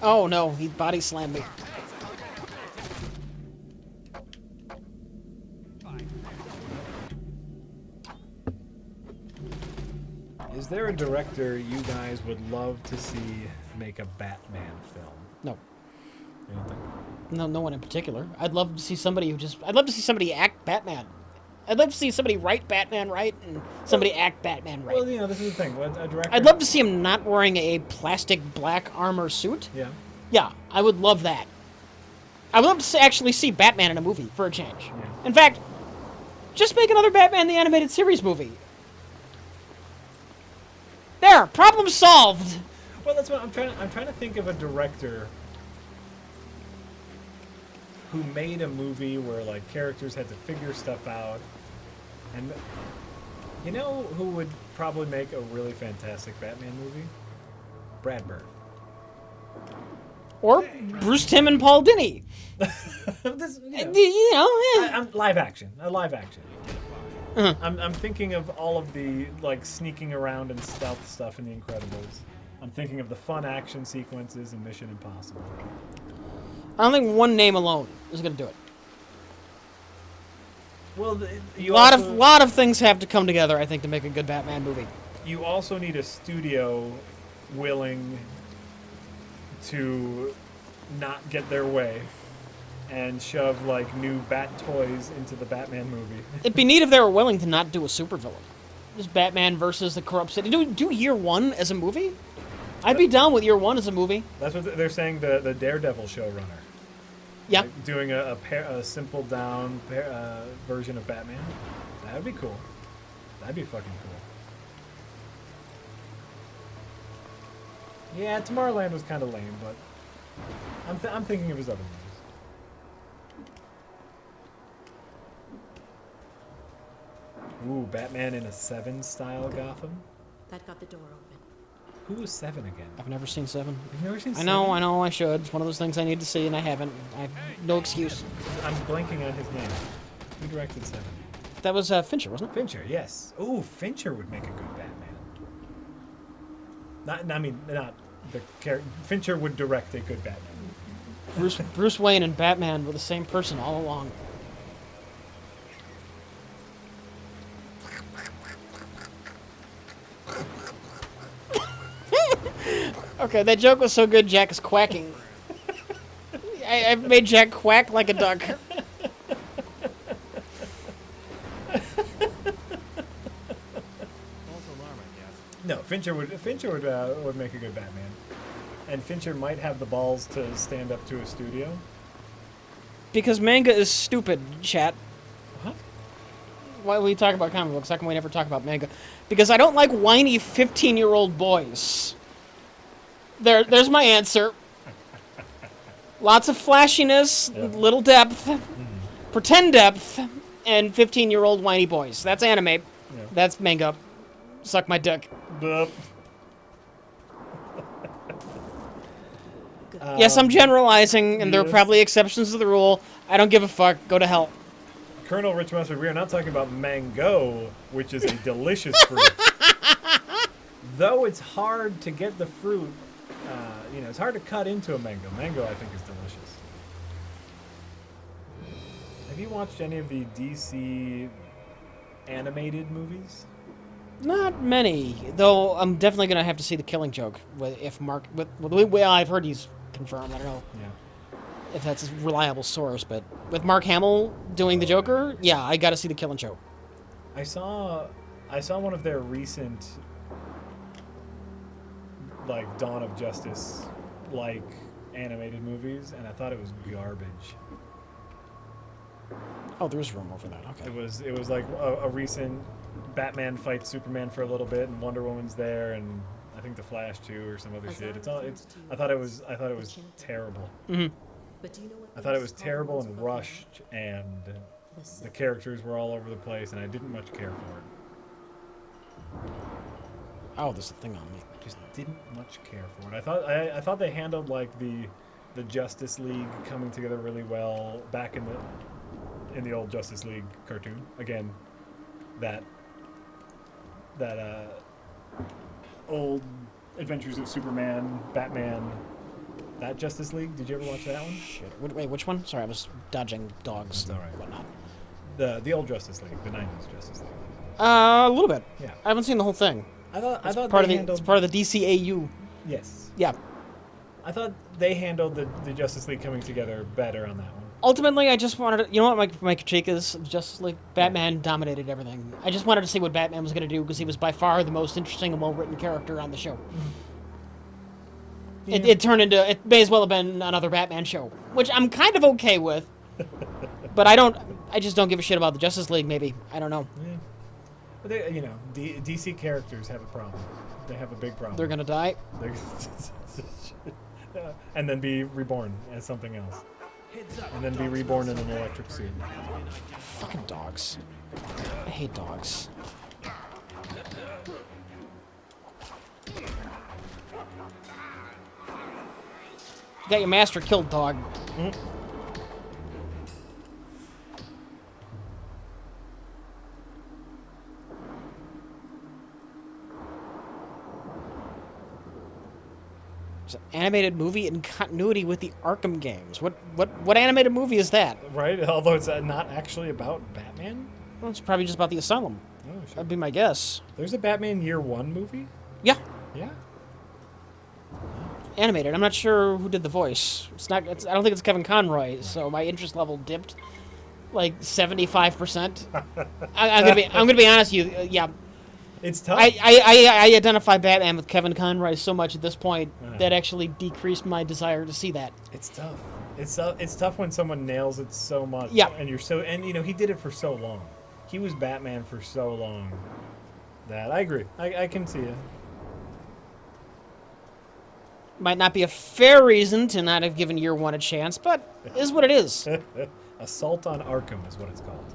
Oh, no. He body slammed me. Is there a director you guys would love to see make a Batman film? No. Anything? No one in particular. I'd love to see somebody act Batman. I'd love to see somebody write Batman right and somebody act Batman right. Well, you know, this is the thing. A director... I'd love to see him not wearing a plastic black armor suit. Yeah. Yeah, I would love that. I would love to actually see Batman in a movie for a change. Yeah. In fact, just make another Batman the Animated Series movie. There, problem solved. Well, that's what I'm trying to think of a director who made a movie where, like, characters had to figure stuff out. And you know who would probably make a really fantastic Batman movie? Brad Bird. Or Bruce Timm and Paul Dini. Live action. A live action. Uh-huh. I'm thinking of all of the, like, sneaking around and stealth stuff in The Incredibles. I'm thinking of the fun action sequences in Mission Impossible. I don't think one name alone is going to do it. Well, A lot of things have to come together, I think, to make a good Batman movie. You also need a studio willing to not get their way and shove, like, new Bat toys into the Batman movie. It'd be neat if they were willing to not do a supervillain. Just Batman versus the corrupt city. Do Year One as a movie? I'd be down with Year One as a movie. That's what they're saying, the Daredevil showrunner. Yeah. Like, doing a simple down version of Batman. That would be cool. That'd be fucking cool. Yeah, Tomorrowland was kind of lame, but I'm thinking of his other movies. Ooh, Batman in a Seven style Gotham. That got the door open. Who was Seven again? I've never seen Seven. You've never seen I Seven? know, I should. It's one of those things I need to see, and I haven't. I have no excuse. I'm blanking on his name. Who directed Seven? That was Fincher, wasn't it? Fincher, yes. Ooh, Fincher would make a good Batman. Not the character. Fincher would direct a good Batman. Bruce Wayne and Batman were the same person all along. Okay, that joke was so good, Jack is quacking. I've made Jack quack like a duck. Fincher would make a good Batman, and Fincher might have the balls to stand up to a studio. Because manga is stupid, chat. What? Why we talk about comic books? How come we never talk about manga? Because I don't like whiny 15-year-old boys. There's my answer. Lots of flashiness, little depth, pretend depth, and 15-year-old whiny boys. That's anime. Yeah. That's manga. Suck my dick. Bup. Yes, I'm generalizing, and there are yes. probably exceptions to the rule. I don't give a fuck. Go to hell. Colonel Rich Mustard, we are not talking about mango, which is a delicious fruit. Though it's hard to get the fruit, it's hard to cut into a mango. Mango, I think, is delicious. Have you watched any of the DC animated movies? Not many, though. I'm definitely gonna have to see The Killing Joke. If Mark, well, I've heard he's confirmed. I don't know Yeah. if that's a reliable source, but with Mark Hamill doing the Joker, yeah, I gotta see The Killing Joke. I saw one of their recent, like, Dawn of Justice, like, animated movies, and I thought it was garbage. Oh, there's room over that. Okay. It was like a recent Batman fights Superman for a little bit, and Wonder Woman's there, and I think the Flash too, or some other shit. I thought it was terrible. Mm-hmm. But do you know what I thought it was those terrible hormones and are called? rushed, and the Listen. characters were all over the place, and I didn't much care for it. Oh, there's a thing on me. Just didn't much care for it. I thought they handled like the Justice League coming together really well back in the old Justice League cartoon. Again, that old Adventures of Superman, Batman, that Justice League. Did you ever watch that one? Shit. Wait, which one? Sorry, I was dodging dogs That's all right. and whatnot. The old Justice League, the '90s Justice League. A little bit. Yeah. I haven't seen the whole thing. I thought Part they of handled. it's part of the DCAU. Yes. Yeah. I thought they handled the Justice League coming together better on that one. Ultimately, I just wanted to, you know what my critique is? Justice League. Batman dominated everything. I just wanted to see what Batman was going to do because he was by far the most interesting and well-written character on the show. Yeah. It turned into, it may as well have been another Batman show, which I'm kind of okay with. But I just don't give a shit about the Justice League, maybe. I don't know. Yeah. But DC characters have a problem. They have a big problem. They're going to die. They're and then be reborn as something else. And then be reborn in an electric suit. Fucking dogs. I hate dogs. You got your master killed, dog. It's an animated movie in continuity with the Arkham games. What animated movie is that? Right? Although it's not actually about Batman? Well, it's probably just about the Asylum. Oh, shit. That'd be my guess. There's a Batman Year One movie? Yeah, Yeah. animated. I'm not sure who did the voice. I don't think it's Kevin Conroy, so my interest level dipped like 75%. I'm gonna be honest with you. Yeah, It's tough. I identify Batman with Kevin Conroy so much at this point that actually decreased my desire to see that. It's tough. It's tough when someone nails it so much. Yeah. And he did it for so long. He was Batman for so long that I agree. I can see it. Might not be a fair reason to not have given Year One a chance, but is what it is. Assault on Arkham is what it's called.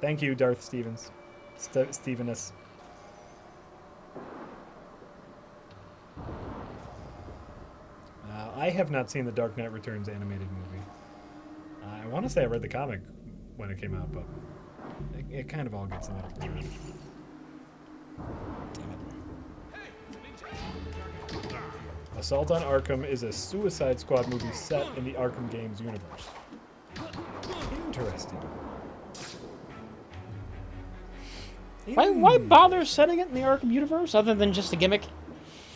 Thank you, Darth Stevens. Stevenus. I have not seen the Dark Knight Returns animated movie. I want to say I read the comic when it came out, but it kind of all gets a little blurry. Assault on Arkham is a Suicide Squad movie set in the Arkham games universe. Interesting. Why bother setting it in the Arkham universe other than just a gimmick?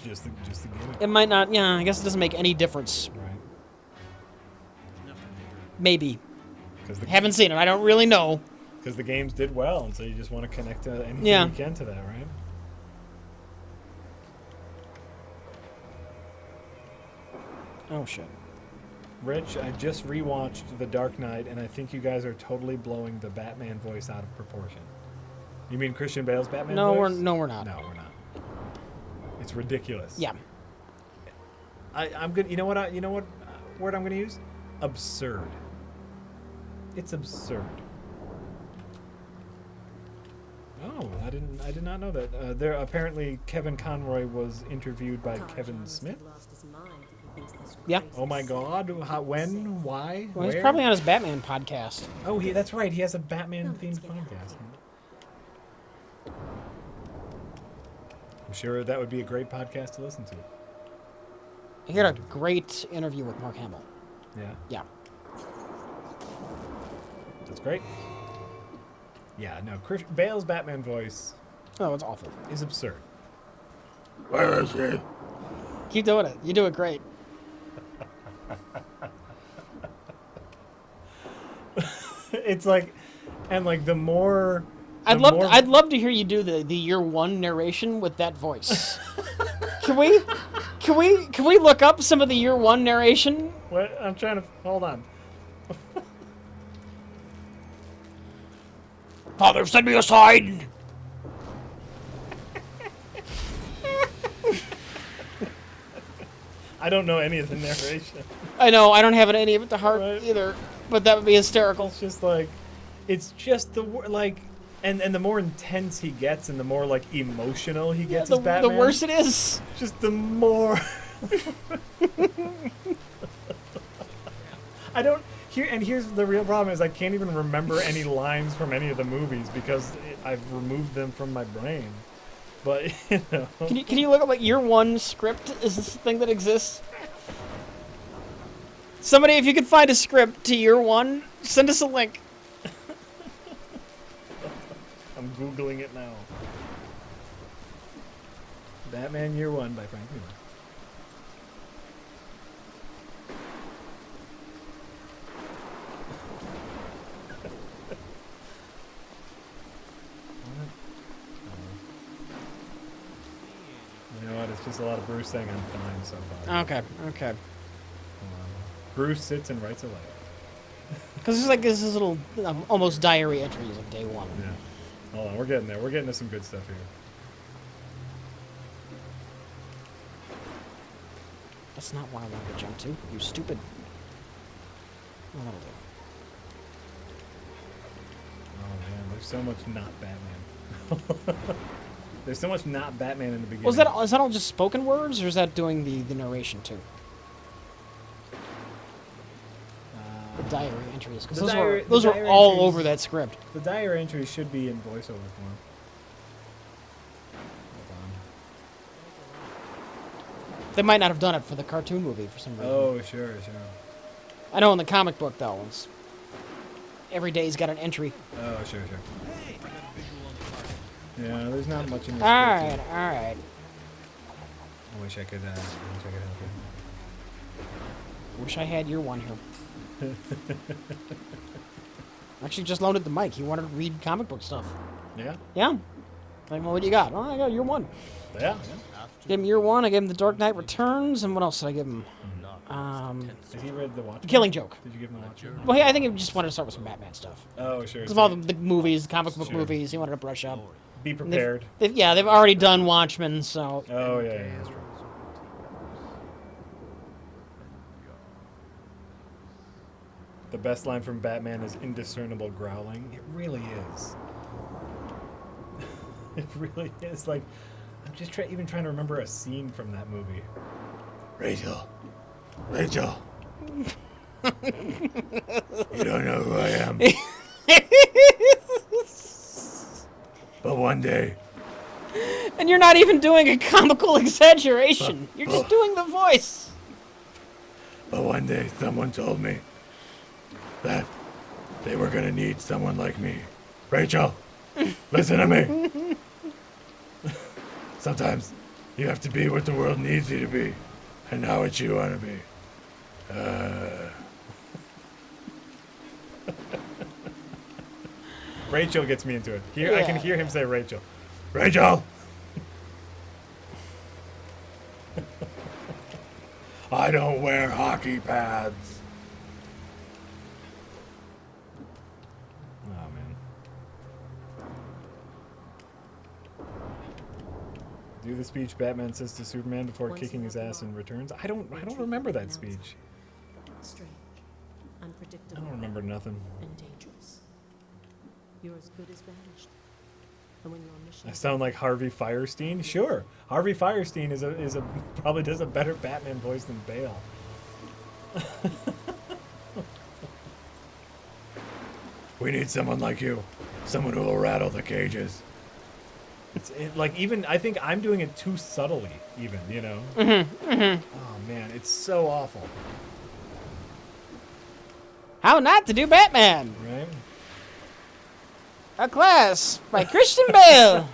Just the gimmick, It might not. Yeah, I guess it doesn't make any difference. right? Maybe. Because Haven't seen it. I don't really know. the games did well, and so you just want to connect to anything Yeah. you can to that, right? Oh shit. Rich, I just rewatched The Dark Knight, and I think you guys are totally blowing the Batman voice out of proportion. You mean Christian Bale's Batman No, voice? we're not. No, we're not. It's ridiculous. Yeah. I'm good. You know what? You know what word I'm going to use? Absurd. It's absurd. Oh, I did not know that. There apparently Kevin Conroy was interviewed by Kevin Smith. Yeah. Oh my God! How, when? Why? Well, Where? he's probably on his Batman podcast. Oh, that's right. He has a Batman-themed podcast. I'm sure that would be a great podcast to listen to. He had a great interview with Mark Hamill. Yeah, Yeah. that's great. Yeah, no, Bale's Batman voice Oh, it's awful. is absurd. Where is he? Keep doing it. You do it great. It's like, and like the more. I'd love to hear you do the year one narration with that voice. Can we look up some of the year one narration? What? I'm trying to hold on. Father, send me aside. I don't know any of the narration. I know, I don't have any of it to heart Right. either, but that would be hysterical. It's just like, it's just like, and the more intense he gets, and the more like emotional he gets as Batman. The worse it is. Just the more. I don't here, and here's the real problem: is I can't even remember any lines from any of the movies because I've removed them from my brain. But you know, Can you look up like year one script? Is this a thing that exists? Somebody, if you could find a script to year one, send us a link. I'm googling it now. Batman Year One by Frank Miller. You know what? It's just a lot of Bruce saying I'm fine so far. Okay. Bruce sits and writes a letter. Because it's like this is little almost diary entries of day one. Yeah. Hold on, we're getting there. We're getting to some good stuff here. That's not what I wanted to jump to. You stupid. Oh, that'll do. Oh man, there's so much not Batman. There's so much not Batman in the beginning. Was is that all just spoken words, or is that doing the narration too? The diary entries, because those were all entries- over that script. The diary entries should be in voiceover form. Hold They might not have done it for the cartoon movie for some on. reason. Oh, sure. I know in the comic book though, it's every day's got an entry. Oh, sure. Hey, I got a visual on the target. Yeah, there's not much in this. All script right, all right. here. I wish I could help Wish I had your one here. Actually, just loaned the mic. He wanted to read comic book stuff. you. Yeah? Yeah. Like, well, what do you got? Oh, I got year one. Yeah. Gave him year one. I gave him The Dark Knight Returns, and what else did I give him? Has he read The Watchmen? Killing Joke. Did you give him The Watchmen? Well, yeah, I think he just wanted to start with some Batman stuff. Oh, sure. Because of all the movies, comic book Sure. movies, he wanted to brush up. Be And prepared. They've already done Watchmen, so Oh, yeah, that's true. The best line from Batman is indiscernible growling. It really is. It really is. Like, I'm just even trying to remember a scene from that movie. Rachel. Rachel. You don't know who I am. But one day, and you're not even doing a comical exaggeration. You're just doing the voice. someone told me that they were gonna need someone like me. Rachel, listen to me. Sometimes you have to be what the world needs you to be, and not what you want to be. Rachel gets me into it. Here, I can Yeah. hear him say Rachel. Rachel! I don't wear high hockey pads. Oh man. Do the speech Batman says to Superman before Once kicking you his have the ass and law, returns. I don't treat remember them that as speech. Strange, I unpredictable, don't remember nothing. and dangerous. You're as good as banished. And when you're on mission, I sound like Harvey Firestein. Sure, Harvey Firestein is a probably does a better Batman voice than Bale. We need someone like you. Someone who will rattle the cages. Like even I think I'm doing it too subtly. Even Oh man, it's so awful, How not to do Batman. right? A Class by Christian Bale.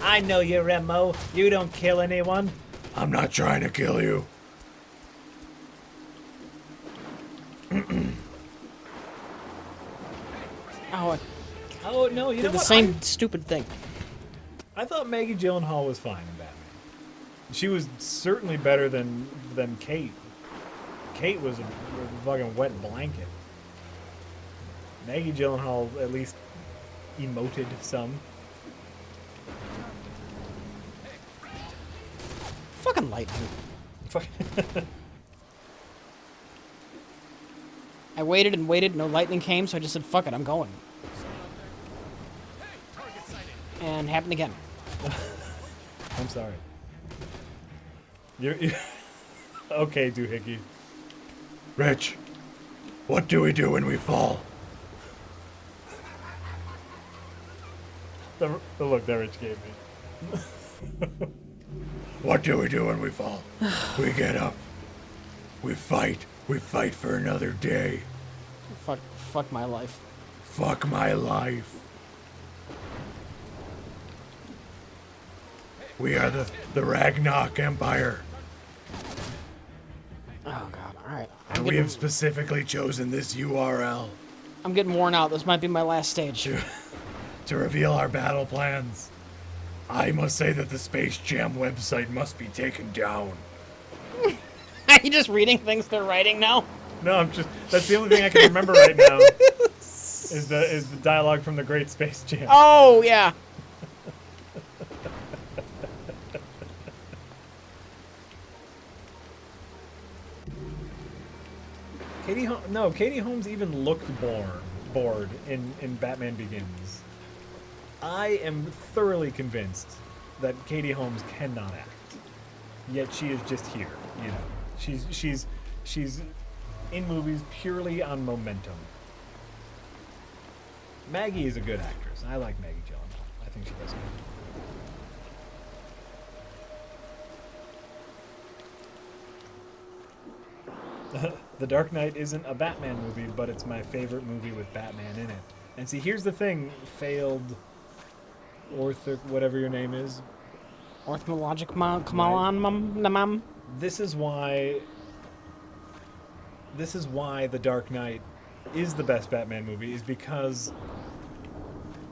I know you, Remo. You don't kill anyone. I'm not trying to kill you. Oh, I Oh no, you know did the what? same stupid thing. I thought Maggie Gyllenhaal was fine in Batman. She was certainly better than Kate. Kate was a fucking wet blanket. Maggie Gyllenhaal at least emoted some. Fucking lightning. I waited and waited, no lightning came, so I just said, fuck it, I'm going. And happened again. I'm sorry. You're okay, Doohickey. Rich, what do we do when we fall? The look that Rich gave me. What do we do when we fall? We get up. We fight. We fight for another day. Fuck my life. Fuck my life. We are the Ragnarok Empire. Oh god, alright. And we have specifically chosen this URL I'm getting worn out. This might be my last stage. to reveal our battle plans. I must say that the Space Jam website must be taken down. Are you just reading things they're writing now? No, that's the only thing I can remember right now. Is the dialogue from the Great Space Jam. Oh, yeah. Katie Holmes even looked bored in Batman Begins. I am thoroughly convinced that Katie Holmes cannot act. Yet she is just here, She's in movies purely on momentum. Maggie is a good actress. I like Maggie Gyllenhaal. I think she does good. The Dark Knight isn't a Batman movie, but it's my favorite movie with Batman in it. And see, here's the thing, failed whatever your name is. Orthologic Kamalan. This is why The Dark Knight is the best Batman movie, is because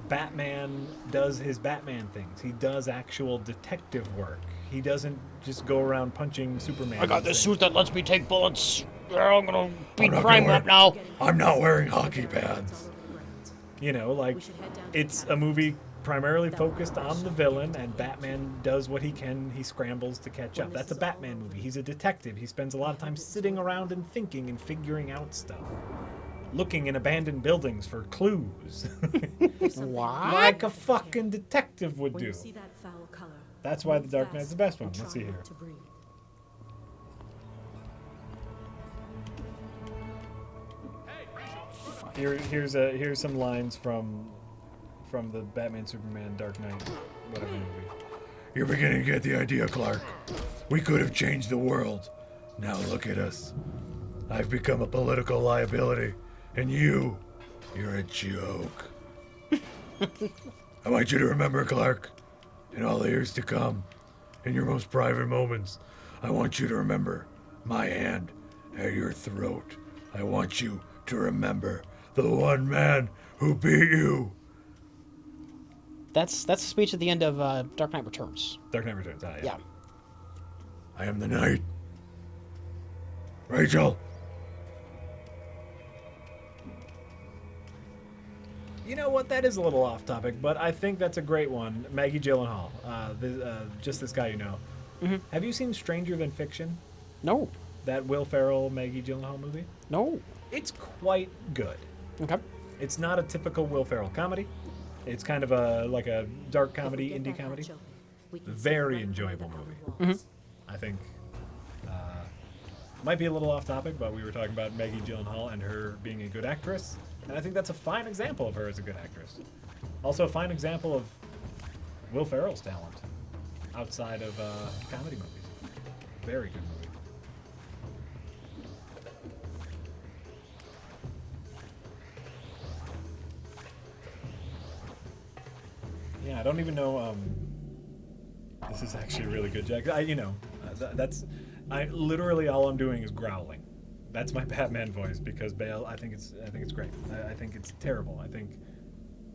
Batman does his Batman things. He does actual detective work. He doesn't just go around punching Superman. I got this suit that lets me take bullets. I'm gonna beat not crime gonna up now. I'm not wearing hockey pads. It's a movie primarily focused on the villain, and Batman does what he can. He scrambles to catch up. That's a Batman movie. He's a detective. He spends a lot of time sitting around and thinking and figuring out stuff. Looking in abandoned buildings for clues. What? Like a fucking detective would When do. you see that foul color, That's why The move Dark Knight's fast the best one. and Let's try see here. not to breathe. Here's some lines from the Batman Superman Dark Knight whatever movie. You're beginning to get the idea, Clark. We could have changed the world. Now look at us. I've become a political liability, and you're a joke. I want you to remember, Clark, in all the years to come, in your most private moments, I want you to remember my hand at your throat. I want you to remember the one man who beat you. That's the speech at the end of Dark Knight Returns. Dark Knight Returns. Yeah. I am the night. Rachel. You know what? That is a little off topic, but I think that's a great one. Maggie Gyllenhaal, just this guy you know. Have you seen Stranger Than Fiction? No. That Will Ferrell, Maggie Gyllenhaal movie? No. It's quite good. Okay. It's not a typical Will Ferrell comedy. It's kind of like a dark comedy, Get indie that comedy. hatch open. We can see Very right through enjoyable the movie. outer walls. I think might be a little off topic, but we were talking about Maggie Gyllenhaal and her being a good actress, and I think that's a fine example of her as a good actress. Also, a fine example of Will Ferrell's talent outside of comedy movies. Very good movie. Yeah, I don't even know. This is actually really good, Jack. I literally all I'm doing is growling. That's my Batman voice because Bale. I think it's great. I think it's terrible. I think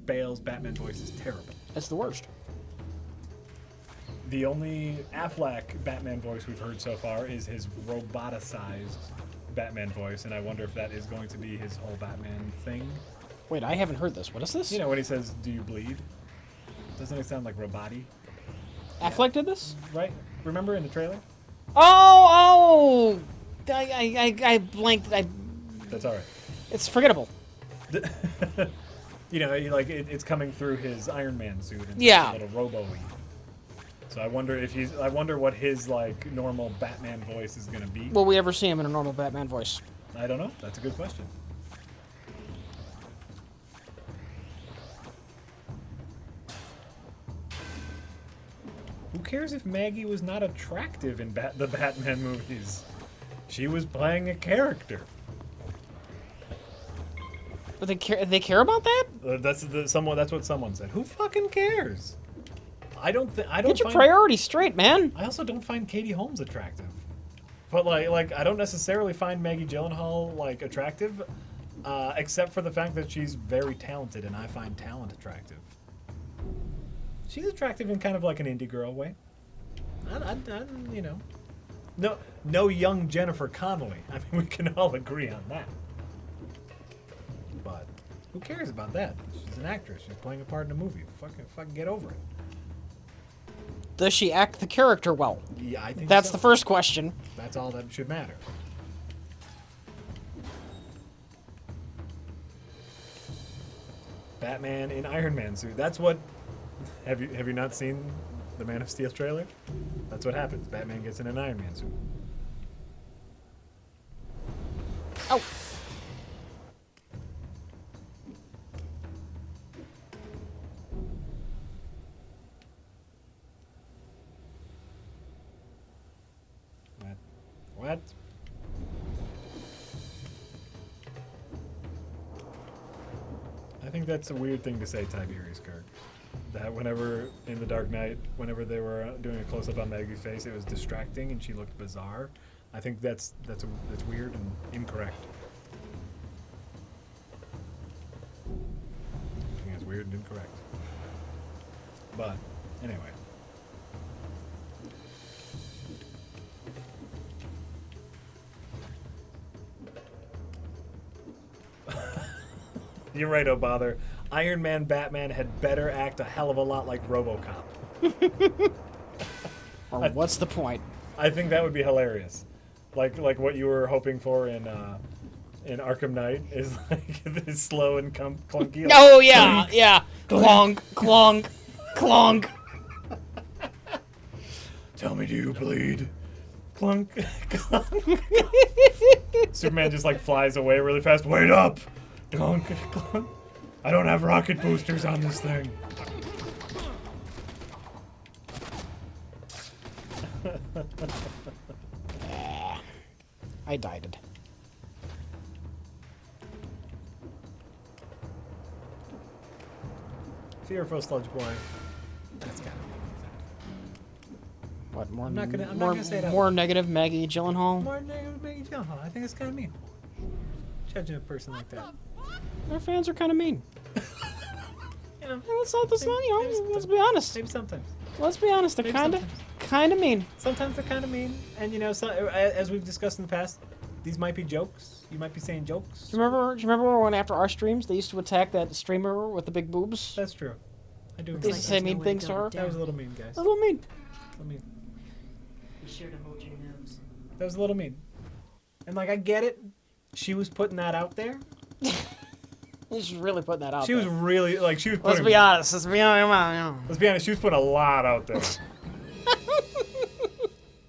Bale's Batman voice is terrible. That's the worst. The only Affleck Batman voice we've heard so far is his roboticized Batman voice, and I wonder if that is going to be his whole Batman thing. Wait, I haven't heard this. What is this? You know, when he says, "Do you bleed?" Doesn't it sound like robot-y? Affleck did this? Right? Remember in the trailer? Oh! I blanked. That's all right. It's forgettable. You know, it's coming through his Iron Man suit. And Yeah. A little robo-y. So I wonder what his like normal Batman voice is gonna be. Will we ever see him in a normal Batman voice? I don't know. That's a good question. Who cares if Maggie was not attractive in the Batman movies? She was playing a character. Do they care about that? That's what someone said. Who fucking cares? I don't Get your priorities straight, man. I also don't find Katie Holmes attractive. But like I don't necessarily find Maggie Gyllenhaal like attractive, except for the fact that she's very talented, and I find talent attractive. She's attractive in kind of like an indie girl way. You know, no young Jennifer Connelly. I mean, we can all agree on that. But who cares about that? She's an actress. She's playing a part in a movie. Fucking get over it. Does she act the character well? Yeah, I think That's so. the first question. That's all that should matter. Batman in Iron Man suit. That's what. Have you not seen the Man of Steel trailer? That's what happens. Batman gets in an Iron Man suit. Oh. What? I think that's a weird thing to say, Tiberius Kirk. That whenever in The Dark Knight, whenever they were doing a close-up on Maggie's face, it was distracting and she looked bizarre. I think that's weird and incorrect. I think it's weird and incorrect. But anyway. You're right, oh bother. Iron Man Batman had better act a hell of a lot like RoboCop. Or what's the point? I think that would be hilarious. Like what you were hoping for in Arkham Knight is like this slow and clunky. Like, Oh yeah, yeah. Clonk, clonk, clonk. Tell me, do you bleed? clunk, clunk. Superman just like flies away really fast. Wait up! Clunk, clunk. I don't have rocket boosters on this thing. I died it. Fearful Sludge Boy. That's gotta be. What more? I'm not gonna say that. More negative, Maggie Gyllenhaal. More negative Maggie Gyllenhaal. I think it's kind of mean. Judging a person like that. Their fans are kind of mean. You know, That's not the maybe let's be honest. maybe sometimes. Let's be honest. They're Maybe kind of mean. Sometimes they're kind of mean, and you know, so, as we've discussed in the past, These might be jokes. You might be saying jokes. Do you remember when after our streams they used to attack that streamer with the big boobs? That's true. I do. They used to say mean things to her. That was a little mean, guys. A little mean. A little mean. Be sure to hold your nose. That was a little mean. And like, I get it. She was putting that out there. She's really putting that out She there. was really like she was putting. Let's be honest. Let's be honest. Let's be honest. She was putting a lot out there.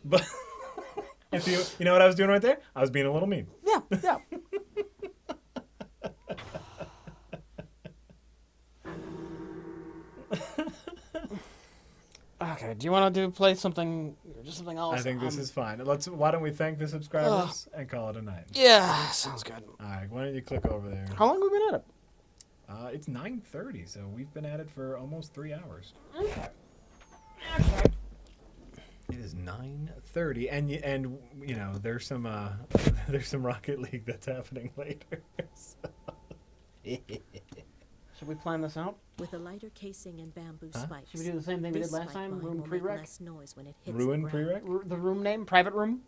But if you know what I was doing right there? I was being a little mean. Yeah, yeah. Okay, do you want to play something, just something else? I think this is fine. Why don't we thank the subscribers and call it a night? Yeah, sounds good. All right, why don't you click over there? How long have we been at it? It's 9:30, so we've been at it for almost 3 hours. Okay. It is 9:30, and you know there's some there's some Rocket League that's happening later. So. Should we plan this out? With a lighter casing and bamboo spikes. Should we do the same thing we did this last spike time? line Room will make prereq? less noise when it hits Ruin the ground. prereq? The room name? Private room?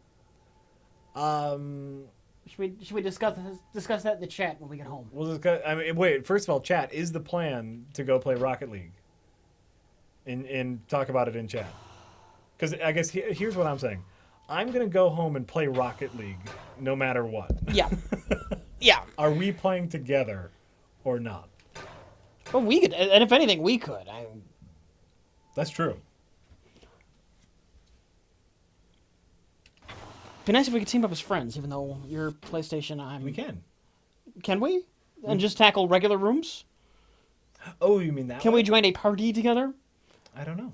Um, Should we discuss that in the chat when we get home? we'll discuss. I mean, wait. First of all, chat, is the plan to go play Rocket League? And talk about it in chat. Because I guess here's what I'm saying. I'm gonna go home and play Rocket League, no matter what. Yeah. Yeah. Are we playing together, or not? Well, we could, and if anything, we could. That's true. Be nice if we could team up as friends, even though your PlayStation, We can. Can we? And just tackle regular rooms? Oh, you mean that? Can way? we join a party together? I don't know.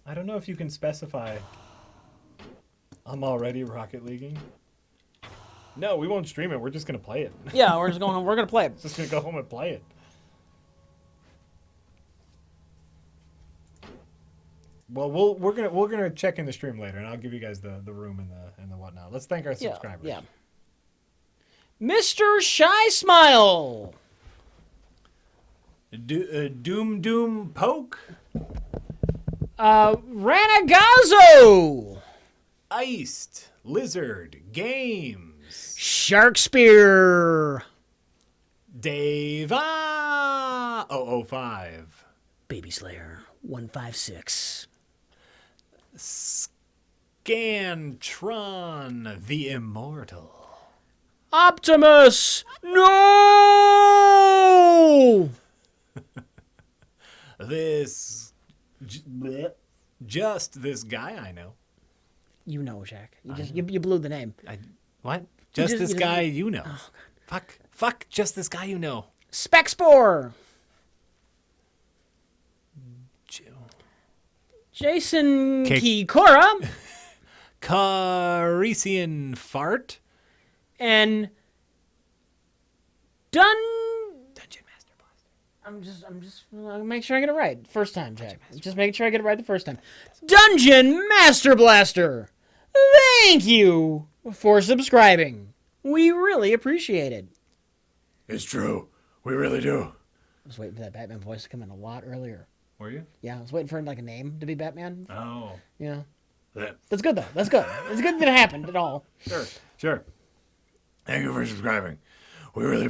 I don't know if you can specify. I'm already Rocket Leaguing. No, we won't stream it. We're just gonna play it. Yeah, we're just going home. We're gonna play it. Just gonna go home and play it. Well, we're gonna check in the stream later, and I'll give you guys the room and the whatnot. Let's thank our subscribers. Yeah. Mr. Shy Smile. Doom Poke. Ranagazo. Iced Lizard Games. Sharkspere. Deva 005. Baby Slayer 156. Scantron the Immortal. Optimus. No. Just this guy I know. You know, Jack. You blew the name. What? You This guy you know. Oh, Fuck, just this guy you know. Spexpore. Jill. Jason Kikora. Carisian Fart. And Dungeon Master Blaster. I'm just I'll make sure I get it right first time, Jack. Just making sure I get it right the first time. Dungeon Master Blaster. Thank you for subscribing. We really appreciate it. It's true. We really do. I was waiting for that Batman voice to come in a lot earlier. Were you? Yeah, I was waiting for like a name to be Batman. Oh. Yeah. That- That's good though. That's good. It's good that it happened at all. Sure. Thank you for subscribing. We really